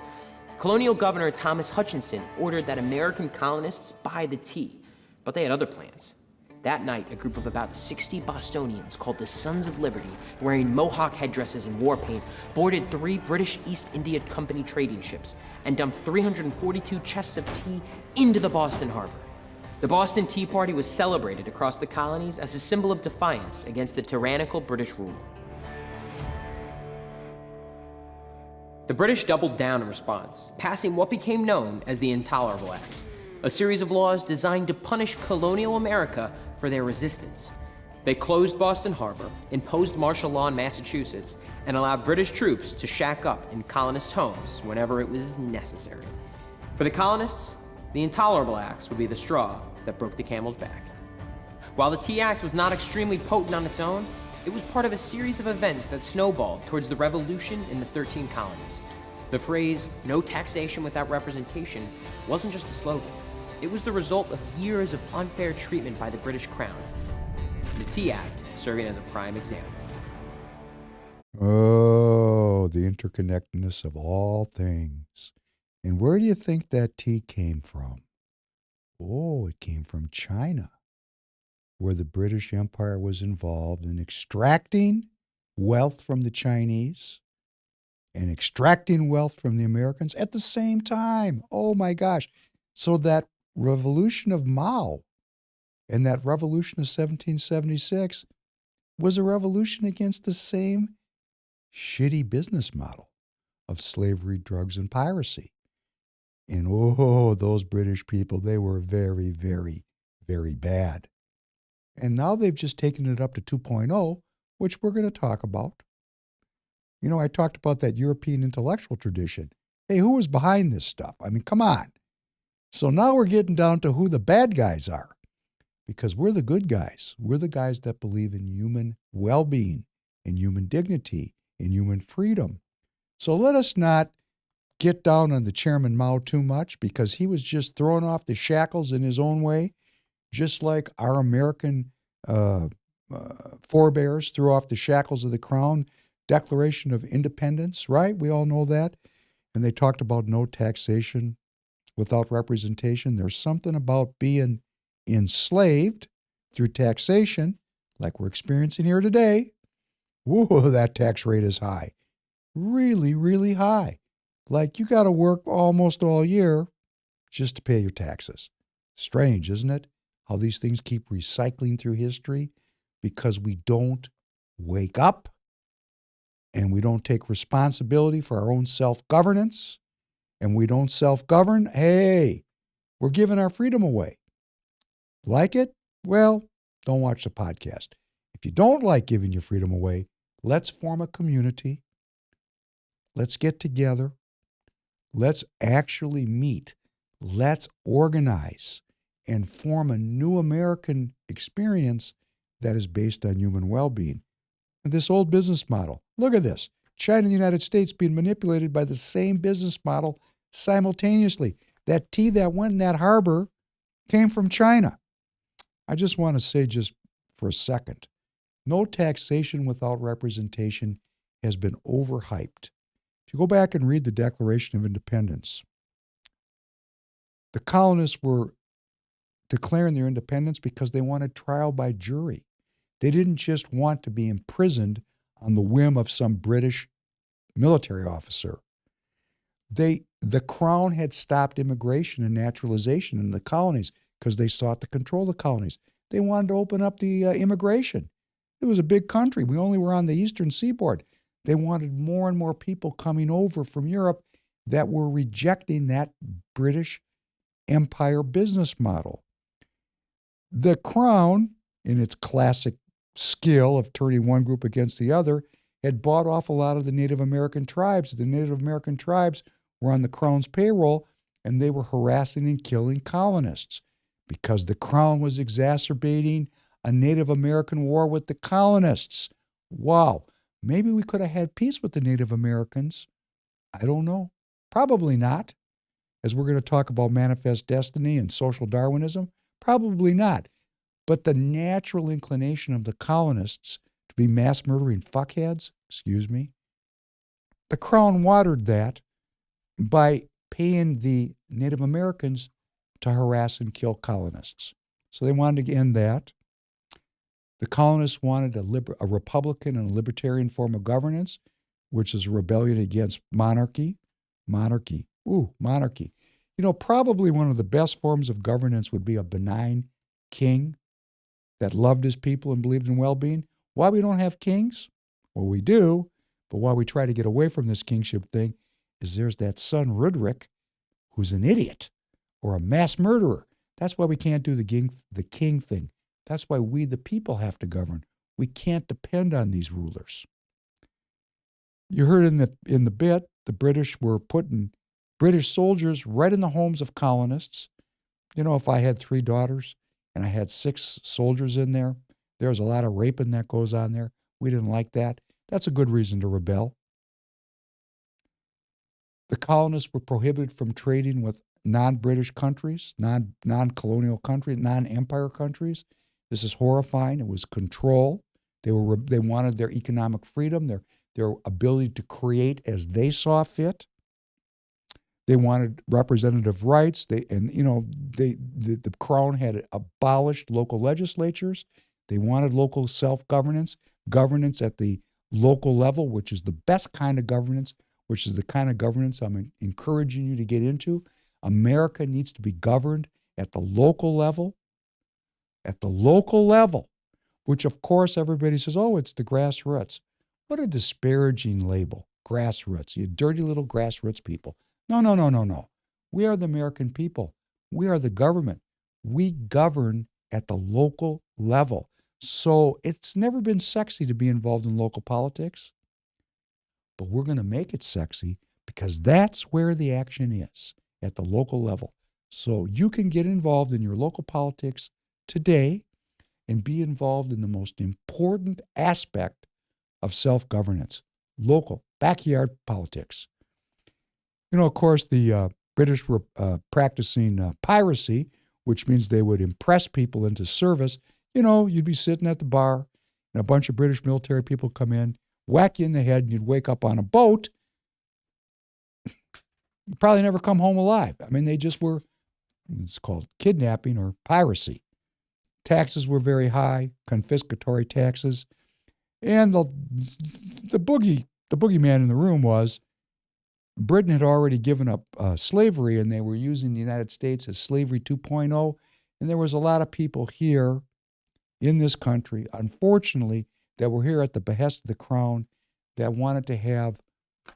Colonial Governor Thomas Hutchinson ordered that American colonists buy the tea, but they had other plans. That night, a group of about 60 Bostonians called the Sons of Liberty, wearing Mohawk headdresses and war paint, boarded 3 British East India Company trading ships and dumped 342 chests of tea into the Boston harbor. The Boston Tea Party was celebrated across the colonies as a symbol of defiance against the tyrannical British rule. The British doubled down in response, passing what became known as the Intolerable Acts, a series of laws designed to punish colonial America for their resistance. They closed Boston Harbor, imposed martial law in Massachusetts, and allowed British troops to shack up in colonists' homes whenever it was necessary. For the colonists, the Intolerable Acts would be the straw that broke the camel's back. While the Tea Act was not extremely potent on its own, it was part of a series of events that snowballed towards the revolution in the 13 colonies. The phrase, "no taxation without representation," wasn't just a slogan. It was the result of years of unfair treatment by the British Crown. The Tea Act serving as a prime example. Oh, the interconnectedness of all things. And where do you think that tea came from? Oh, it came from China, where the British Empire was involved in extracting wealth from the Chinese and extracting wealth from the Americans at the same time. Oh my gosh. So that revolution of Mao and that revolution of 1776 was a revolution against the same shitty business model of slavery, drugs, and piracy. And oh, those British people, they were very, very, very bad. And now they've just taken it up to 2.0, which we're going to talk about. You know, I talked about that European intellectual tradition. Hey, who was behind this stuff? I mean, come on. So now we're getting down to who the bad guys are, because we're the good guys. We're the guys that believe in human well-being, in human dignity, in human freedom. So let us not get down on the Chairman Mao too much, because he was just throwing off the shackles in his own way, just like our American forebears threw off the shackles of the Crown Declaration of Independence, right? We all know that. And they talked about no taxation without representation. There's something about being enslaved through taxation, like we're experiencing here today. Whoa, that tax rate is high. Really, really high. Like you got to work almost all year just to pay your taxes. Strange, isn't it? How these things keep recycling through history because we don't wake up and we don't take responsibility for our own self-governance and we don't self-govern. Hey, we're giving our freedom away. Like it? Well, don't watch the podcast. If you don't like giving your freedom away, let's form a community. Let's get together. Let's actually meet. Let's organize and form a new American experience that is based on human well-being. And this old business model, look at this. China and the United States being manipulated by the same business model simultaneously. That tea that went in that harbor came from China. I just want to say just for a second, no taxation without representation has been overhyped. If you go back and read the Declaration of Independence, the colonists were declaring their independence because they wanted trial by jury. They didn't just want to be imprisoned on the whim of some British military officer. The Crown had stopped immigration and naturalization in the colonies because they sought to control the colonies. They wanted to open up the immigration. It was a big country. We only were on the eastern seaboard. They wanted more and more people coming over from Europe that were rejecting that British Empire business model. The Crown, in its classic skill of turning one group against the other, had bought off a lot of the Native American tribes. The Native American tribes were on the Crown's payroll, and they were harassing and killing colonists because the Crown was exacerbating a Native American war with the colonists. Wow. Maybe we could have had peace with the Native Americans. I don't know. Probably not. As we're going to talk about manifest destiny and social Darwinism, probably not. But the natural inclination of the colonists to be mass murdering fuckheads, the Crown watered that by paying the Native Americans to harass and kill colonists. So they wanted to end that. The colonists wanted a Republican and a libertarian form of governance, which is a rebellion against monarchy. Monarchy. Probably one of the best forms of governance would be a benign king that loved his people and believed in well-being. Why we don't have kings? Well, we do, but why we try to get away from this kingship thing is there's that son Rudrick who's an idiot or a mass murderer. That's why we can't do the king thing. That's why we, the people, have to govern. We can't depend on these rulers. You heard in the bit, the British were putting British soldiers right in the homes of colonists. If I had 3 daughters and I had 6 soldiers in there, there's a lot of raping that goes on there. We didn't like that. That's a good reason to rebel. The colonists were prohibited from trading with non-British countries, non-colonial countries, non-empire countries. This is horrifying. It was control. They wanted their economic freedom, their ability to create as they saw fit. They wanted representative rights. The Crown had abolished local legislatures. They wanted local self-governance, governance at the local level, which is the best kind of governance, which is the kind of governance I'm encouraging you to get into. America needs to be governed at the local level. At the local level, which of course everybody says, oh, it's the grassroots. What a disparaging label, grassroots. You dirty little grassroots people. No. We are the American people. We are the government. We govern at the local level. So it's never been sexy to be involved in local politics, but we're going to make it sexy because that's where the action is, at the local level. So you can get involved in your local politics today and be involved in the most important aspect of self-governance, local, backyard politics. Of course, the British were practicing piracy, which means they would impress people into service. You'd be sitting at the bar and a bunch of British military people come in, whack you in the head, and you'd wake up on a boat. You probably never come home alive. They just were, it's called kidnapping or piracy. Taxes were very high, confiscatory taxes. And the boogeyman in the room was Britain had already given up slavery, and they were using the United States as slavery 2.0. And there was a lot of people here in this country, unfortunately, that were here at the behest of the Crown that wanted to have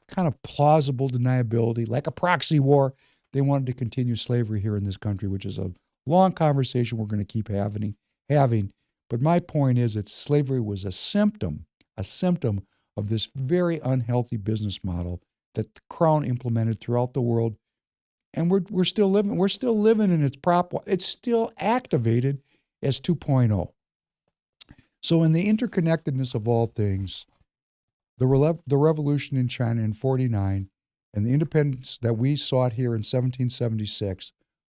kind of plausible deniability, like a proxy war. They wanted to continue slavery here in this country, which is a long conversation we're going to keep having. But my point is that slavery was a symptom of this very unhealthy business model that the Crown implemented throughout the world. And we're still living in its it's still activated as 2.0. So in the interconnectedness of all things, the revolution in China in 1949 and the independence that we sought here in 1776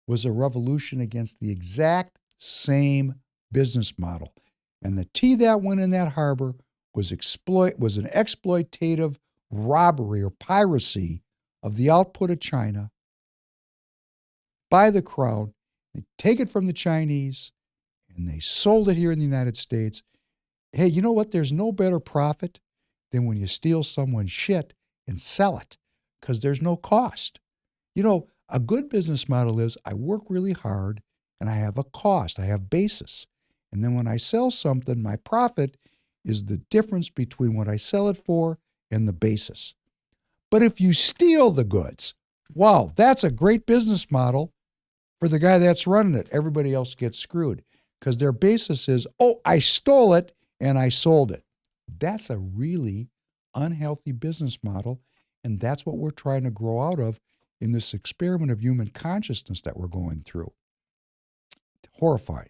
was a revolution against the exact same business model. And the tea that went in that harbor was an exploitative robbery or piracy of the output of China by the Crown They take it from the Chinese, and they sold it here in the United States. Hey, you know what? There's no better profit than when you steal someone's shit and sell it, because there's no cost. You know, a good business model is I work really hard and I have a cost, I have basis. And then when I sell something, my profit is the difference between what I sell it for and the basis. But if you steal the goods, wow, that's a great business model for the guy that's running it. Everybody else gets screwed because their basis is, oh, I stole it and I sold it. That's a really unhealthy business model, and that's what we're trying to grow out of in this experiment of human consciousness that we're going through. Horrifying.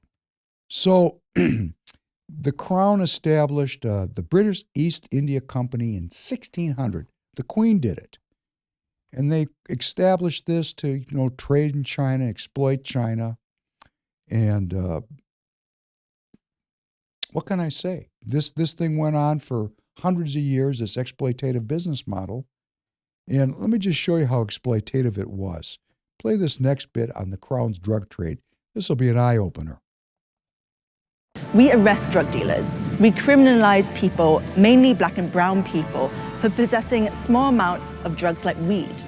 So the Crown established the British East India Company in 1600. The Queen did it. And they established this to, trade in China, exploit China. And what can I say? This thing went on for hundreds of years, this exploitative business model. And let me just show you how exploitative it was. Play this next bit on the Crown's drug trade. This will be an eye-opener. We arrest drug dealers. We criminalize people, mainly black and brown people, for possessing small amounts of drugs like weed.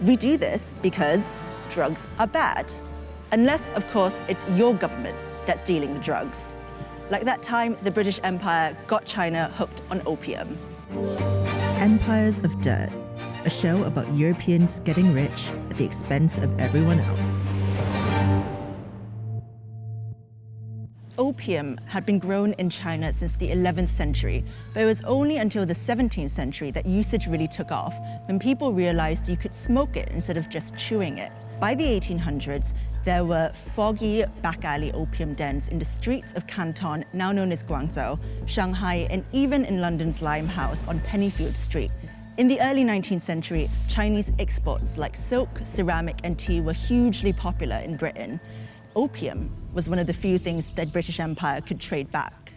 We do this because drugs are bad. Unless, of course, it's your government that's dealing the drugs. Like that time the British Empire got China hooked on opium. Empires of Dirt, a show about Europeans getting rich at the expense of everyone else. Opium had been grown in China since the 11th century, but it was only until the 17th century that usage really took off, when people realized you could smoke it instead of just chewing it. By the 1800s, there were foggy back alley opium dens in the streets of Canton, now known as Guangzhou, Shanghai, and even in London's Limehouse on Pennyfield Street. In the early 19th century, Chinese exports like silk, ceramic, and tea were hugely popular in Britain. Opium was one of the few things that British Empire could trade back.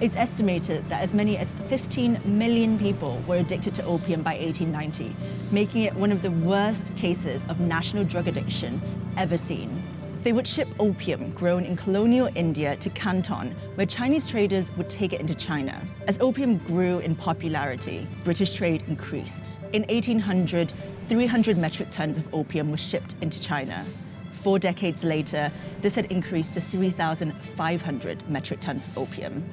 It's estimated that as many as 15 million people were addicted to opium by 1890, making it one of the worst cases of national drug addiction ever seen. They would ship opium grown in colonial India to Canton, where Chinese traders would take it into China. As opium grew in popularity, British trade increased. In 1800, 300 metric tons of opium was shipped into China. 4 decades later, this had increased to 3,500 metric tons of opium.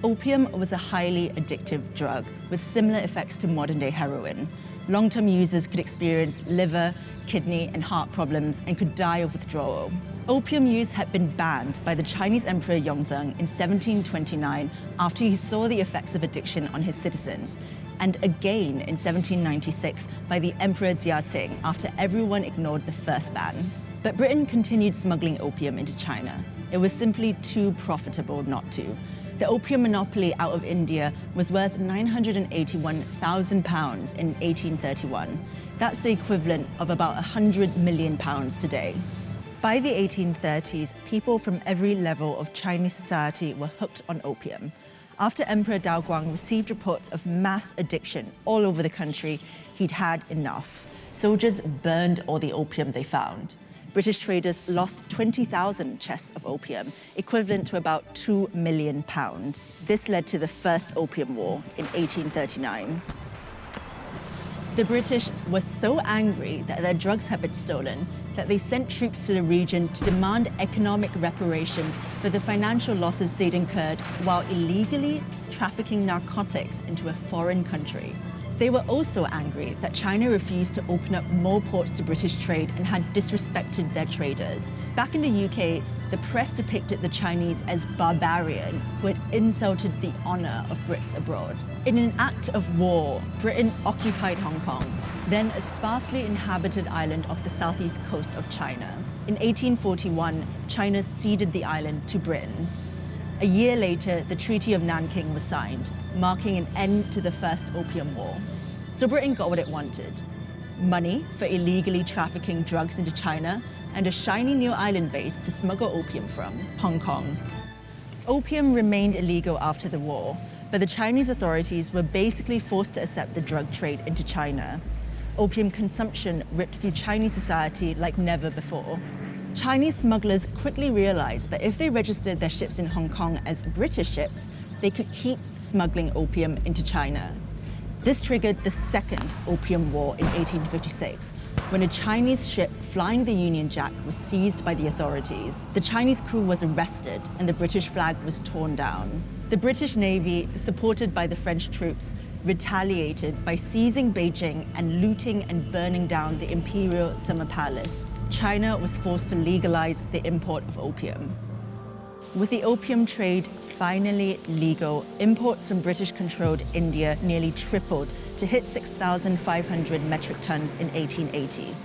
Opium was a highly addictive drug with similar effects to modern-day heroin. Long-term users could experience liver, kidney, and heart problems and could die of withdrawal. Opium use had been banned by the Chinese Emperor Yongzheng in 1729 after he saw the effects of addiction on his citizens, and again in 1796 by the Emperor Jiaqing after everyone ignored the first ban. But Britain continued smuggling opium into China. It was simply too profitable not to. The opium monopoly out of India was worth £981,000 in 1831. That's the equivalent of about £100 million today. By the 1830s, people from every level of Chinese society were hooked on opium. After Emperor Daoguang received reports of mass addiction all over the country, he'd had enough. Soldiers burned all the opium they found. British traders lost 20,000 chests of opium, equivalent to about £2 million. This led to the First Opium War in 1839. The British were so angry that their drugs had been stolen that they sent troops to the region to demand economic reparations for the financial losses they'd incurred while illegally trafficking narcotics into a foreign country. They were also angry that China refused to open up more ports to British trade and had disrespected their traders. Back in the UK, the press depicted the Chinese as barbarians who had insulted the honor of Brits abroad. In an act of war, Britain occupied Hong Kong, then a sparsely inhabited island off the southeast coast of China. In 1841, China ceded the island to Britain. A year later, the Treaty of Nanking was signed, marking an end to the First Opium War. So Britain got what it wanted: money for illegally trafficking drugs into China and a shiny new island base to smuggle opium from, Hong Kong. Opium remained illegal after the war, but the Chinese authorities were basically forced to accept the drug trade into China. Opium consumption ripped through Chinese society like never before. Chinese smugglers quickly realized that if they registered their ships in Hong Kong as British ships, they could keep smuggling opium into China. This triggered the Second Opium War in 1856, when a Chinese ship flying the Union Jack was seized by the authorities. The Chinese crew was arrested and the British flag was torn down. The British Navy, supported by the French troops, retaliated by seizing Beijing and looting and burning down the Imperial Summer Palace. China was forced to legalize the import of opium. With the opium trade finally legal, imports from British-controlled India nearly tripled to hit 6,500 metric tons in 1880.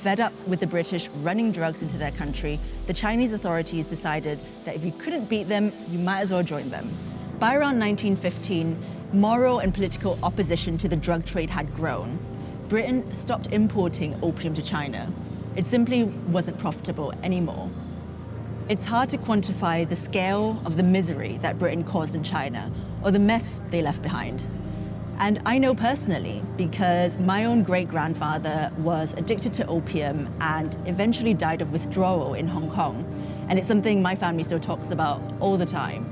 Fed up with the British running drugs into their country, the Chinese authorities decided that if you couldn't beat them, you might as well join them. By around 1915, moral and political opposition to the drug trade had grown. Britain stopped importing opium to China. It simply wasn't profitable anymore. It's hard to quantify the scale of the misery that Britain caused in China, or the mess they left behind. And I know personally because my own great-grandfather was addicted to opium and eventually died of withdrawal in Hong Kong. And it's something my family still talks about all the time.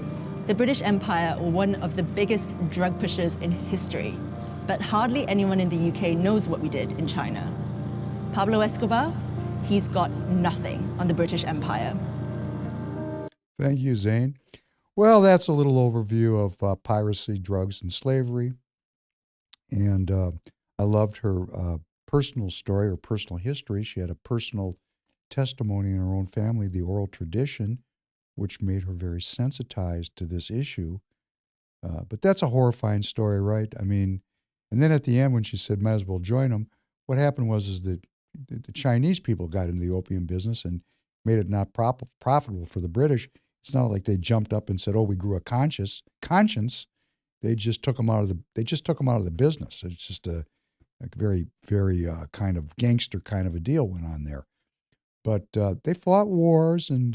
The British Empire were one of the biggest drug pushers in history, but hardly anyone in the UK knows what we did in China. Pablo Escobar, he's got nothing on the British Empire. Thank you, Zane. Well, that's a little overview of piracy, drugs, and slavery. And I loved her personal story or personal history. She had a personal testimony in her own family, the oral tradition, which made her very sensitized to this issue. But that's a horrifying story, right? I mean, and then at the end when she said, might as well join them, what happened was that the Chinese people got into the opium business and made it not profitable for the British. It's not like they jumped up and said, "Oh, we grew a conscience." They just took them out of the business. It's just a very, very kind of gangster kind of a deal went on there. But they fought wars, and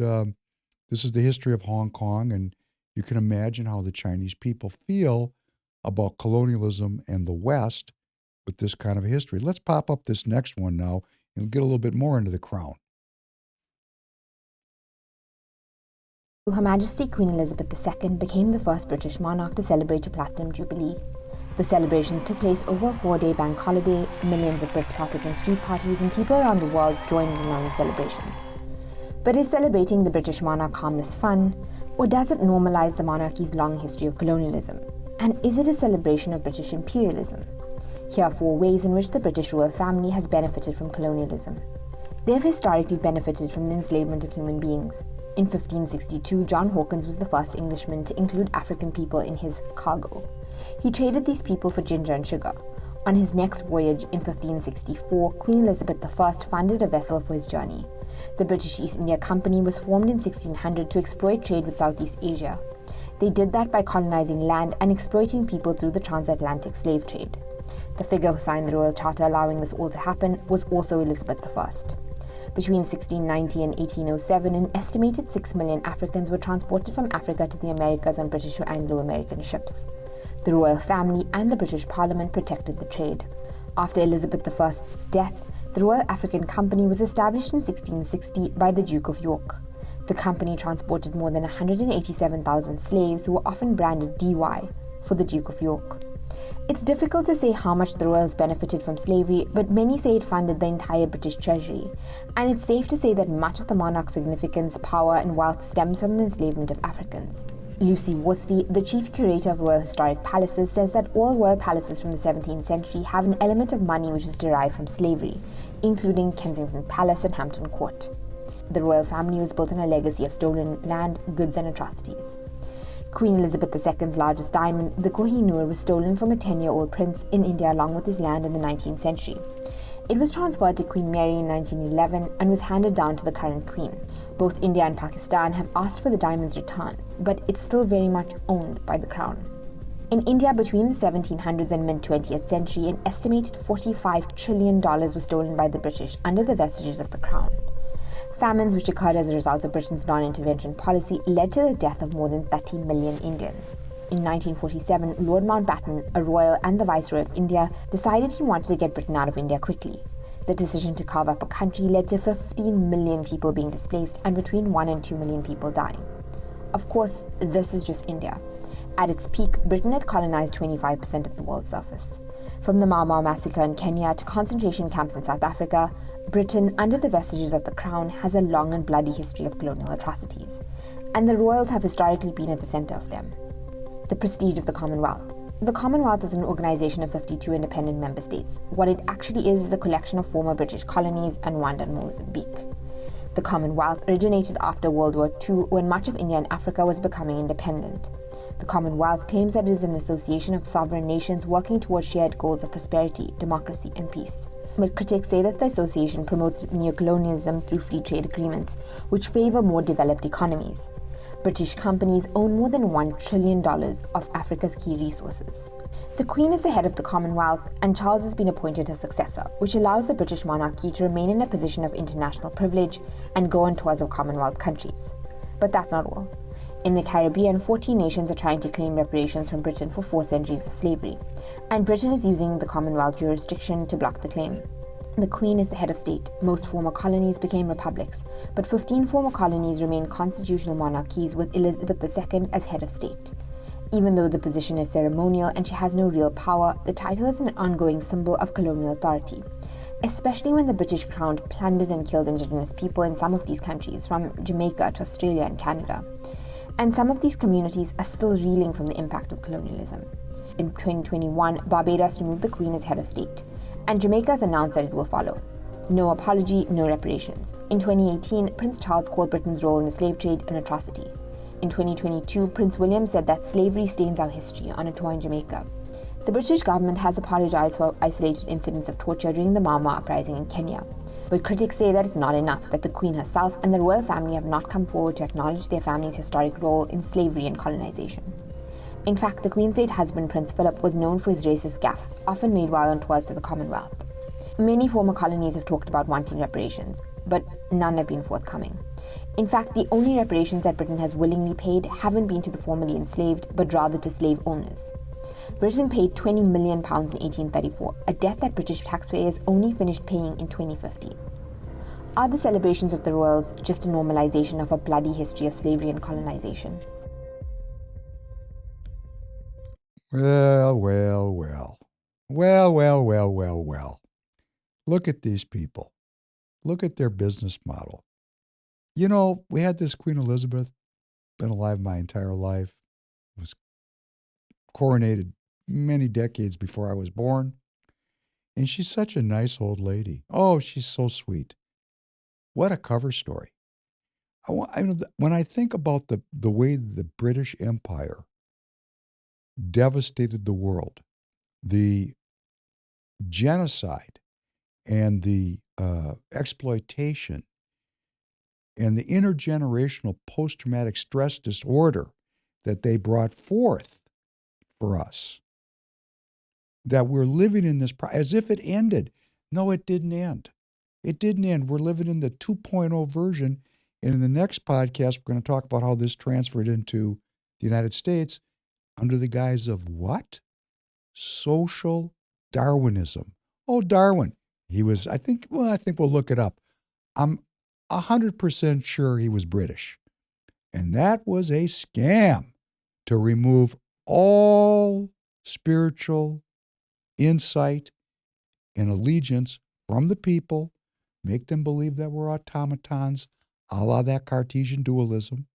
this is the history of Hong Kong, and you can imagine how the Chinese people feel about colonialism and the West with this kind of history. Let's pop up this next one now and get a little bit more into the crown. Her Majesty Queen Elizabeth II became the first British monarch to celebrate a Platinum Jubilee. The celebrations took place over a 4-day bank holiday. Millions of Brits partook in street parties and people around the world joined in on the celebrations. But is celebrating the British monarch harmless fun, or does it normalise the monarchy's long history of colonialism? And is it a celebration of British imperialism? Here are 4 ways in which the British royal family has benefited from colonialism. They have historically benefited from the enslavement of human beings. In 1562, John Hawkins was the first Englishman to include African people in his cargo. He traded these people for ginger and sugar. On his next voyage in 1564, Queen Elizabeth I funded a vessel for his journey. The British East India Company was formed in 1600 to exploit trade with Southeast Asia. They did that by colonizing land and exploiting people through the transatlantic slave trade. The figure who signed the Royal Charter allowing this all to happen was also Elizabeth I. Between 1690 and 1807, an estimated 6 million Africans were transported from Africa to the Americas on British or Anglo-American ships. The royal family and the British Parliament protected the trade. After Elizabeth I's death, the Royal African Company was established in 1660 by the Duke of York. The company transported more than 187,000 slaves who were often branded DY for the Duke of York. It's difficult to say how much the royals benefited from slavery, but many say it funded the entire British treasury. And it's safe to say that much of the monarch's significance, power, and wealth stems from the enslavement of Africans. Lucy Worsley, the chief curator of Royal Historic Palaces, says that all royal palaces from the 17th century have an element of money which is derived from slavery, including Kensington Palace and Hampton Court. The royal family was built on a legacy of stolen land, goods, and atrocities. Queen Elizabeth II's largest diamond, the Koh-i-Noor, was stolen from a 10-year-old prince in India along with his land in the 19th century. It was transferred to Queen Mary in 1911 and was handed down to the current queen. Both India and Pakistan have asked for the diamond's return, but it's still very much owned by the crown. In India, between the 1700s and mid-20th century, an estimated $45 trillion was stolen by the British under the vestiges of the crown. Famines which occurred as a result of Britain's non-intervention policy led to the death of more than 30 million Indians. In 1947, Lord Mountbatten, a royal and the Viceroy of India, decided he wanted to get Britain out of India quickly. The decision to carve up a country led to 15 million people being displaced and between 1 and 2 million people dying. Of course, this is just India. At its peak, Britain had colonized 25% of the world's surface. From the Mau Mau massacre in Kenya to concentration camps in South Africa, Britain, under the vestiges of the Crown, has a long and bloody history of colonial atrocities, and the royals have historically been at the center of them. The prestige of the Commonwealth. The Commonwealth is an organization of 52 independent member states. What it actually is a collection of former British colonies and Rwanda and Mozambique. The Commonwealth originated after World War II when much of India and Africa was becoming independent. The Commonwealth claims that it is an association of sovereign nations working towards shared goals of prosperity, democracy, and peace. But critics say that the association promotes neocolonialism through free trade agreements, which favor more developed economies. British companies own more than $1 trillion of Africa's key resources. The Queen is the head of the Commonwealth, and Charles has been appointed her successor, which allows the British monarchy to remain in a position of international privilege and go on tours of Commonwealth countries. But that's not all. In the Caribbean, 14 nations are trying to claim reparations from Britain for 4 centuries of slavery, and Britain is using the Commonwealth jurisdiction to block the claim. The Queen is the head of state. Most former colonies became republics, but 15 former colonies remain constitutional monarchies with Elizabeth II as head of state. Even though the position is ceremonial and she has no real power, the title is an ongoing symbol of colonial authority, especially when the British Crown plundered and killed indigenous people in some of these countries, from Jamaica to Australia and Canada. And some of these communities are still reeling from the impact of colonialism. In 2021, Barbados removed the Queen as head of state, and Jamaica has announced that it will follow. No apology, no reparations. In 2018, Prince Charles called Britain's role in the slave trade an atrocity. In 2022, Prince William said that slavery stains our history on a tour in Jamaica. The British government has apologized for isolated incidents of torture during the Mau Mau uprising in Kenya. But critics say that it's not enough, that the Queen herself and the royal family have not come forward to acknowledge their family's historic role in slavery and colonization. In fact, the Queen's late husband, Prince Philip, was known for his racist gaffes, often made while on tours to the Commonwealth. Many former colonies have talked about wanting reparations, but none have been forthcoming. In fact, the only reparations that Britain has willingly paid haven't been to the formerly enslaved, but rather to slave owners. Britain paid £20 million in 1834, a debt that British taxpayers only finished paying in 2015. Are the celebrations of the royals just a normalization of a bloody history of slavery and colonization? Well. Look at these people. Look at their business model. You know, we had this Queen Elizabeth, been alive my entire life, was coronated many decades before I was born, and she's such a nice old lady. Oh, she's so sweet. What a cover story. When I think about the way the British Empire devastated the world, the genocide and the exploitation and the intergenerational post-traumatic stress disorder that they brought forth for us, that we're living in this, as if it ended. No, it didn't end. It didn't end. We're living in the 2.0 version. And in the next podcast, we're going to talk about how this transferred into the United States under the guise of what? Social Darwinism. Oh, Darwin. He was, I think we'll look it up. I'm 100% sure he was British. And that was a scam to remove all spiritual insight and allegiance from the people, make them believe that we're automatons, a la that Cartesian dualism,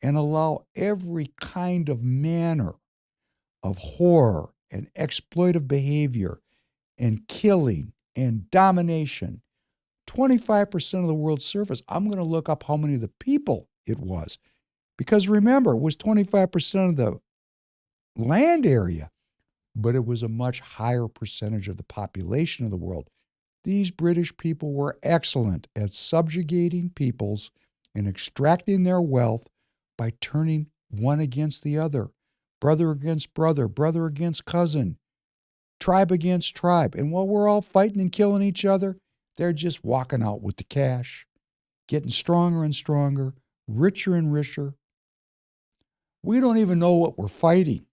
and allow every kind of manner of horror and exploitive behavior and killing and domination. 25% of the world's surface. I'm going to look up how many of the people it was. Because remember, it was 25% of the land area, but it was a much higher percentage of the population of the world. These British people were excellent at subjugating peoples and extracting their wealth by turning one against the other, brother against brother, brother against cousin, tribe against tribe. And while we're all fighting and killing each other, they're just walking out with the cash, getting stronger and stronger, richer and richer. We don't even know what we're fighting.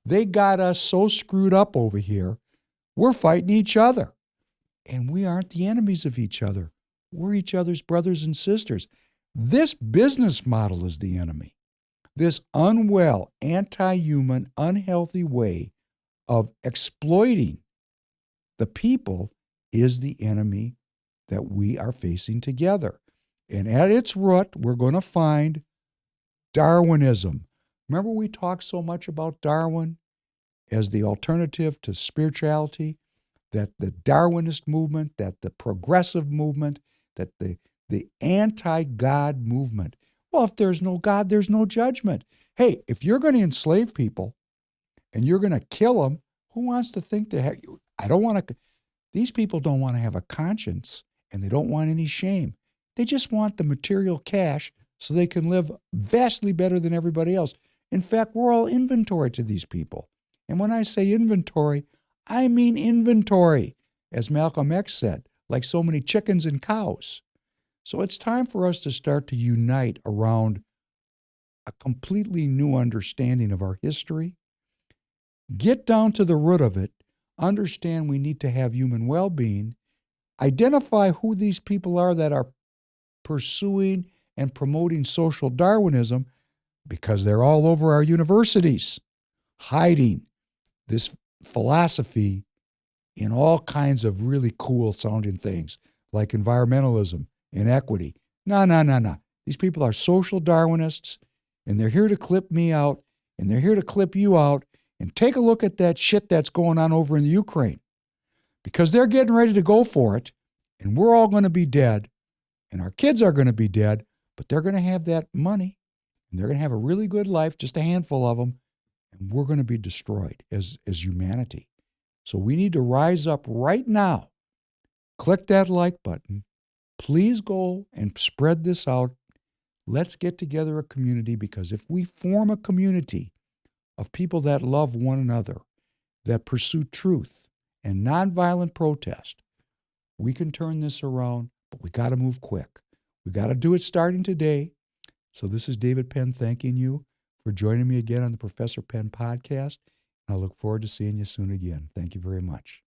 They got us so screwed up over here, we're fighting each other. And we aren't the enemies of each other. We're each other's brothers and sisters. This business model is the enemy. This unwell, anti-human, unhealthy way of exploiting the people is the enemy that we are facing together. And at its root, we're going to find Darwinism. Remember we talked so much about Darwin as the alternative to spirituality, that the Darwinist movement, that the progressive movement, that the anti-God movement. Well, if there's no God, there's no judgment. Hey, if you're going to enslave people and you're going to kill them, who wants to think these people don't want to have a conscience, and they don't want any shame. They just want the material cash so they can live vastly better than everybody else. In fact, we're all inventory to these people. And when I say inventory, I mean inventory, as Malcolm X said, like so many chickens and cows. So it's time for us to start to unite around a completely new understanding of our history. Get down to the root of it. Understand we need to have human well-being. Identify who these people are that are pursuing and promoting social Darwinism, because they're all over our universities, hiding this philosophy in all kinds of really cool sounding things like environmentalism, inequity. No. These people are social Darwinists, and they're here to clip me out, and they're here to clip you out, and take a look at that shit that's going on over in the Ukraine, because they're getting ready to go for it, and we're all going to be dead, and our kids are going to be dead, but they're going to have that money, and they're going to have a really good life, just a handful of them, and we're going to be destroyed as humanity. So we need to rise up right now. Click that like button. Please go and spread this out. Let's get together a community, because if we form a community of people that love one another, that pursue truth and nonviolent protest, we can turn this around, but we got to move quick. We got to do it starting today. So this is David Penn thanking you for joining me again on the Professor Penn podcast. I look forward to seeing you soon again. Thank you very much.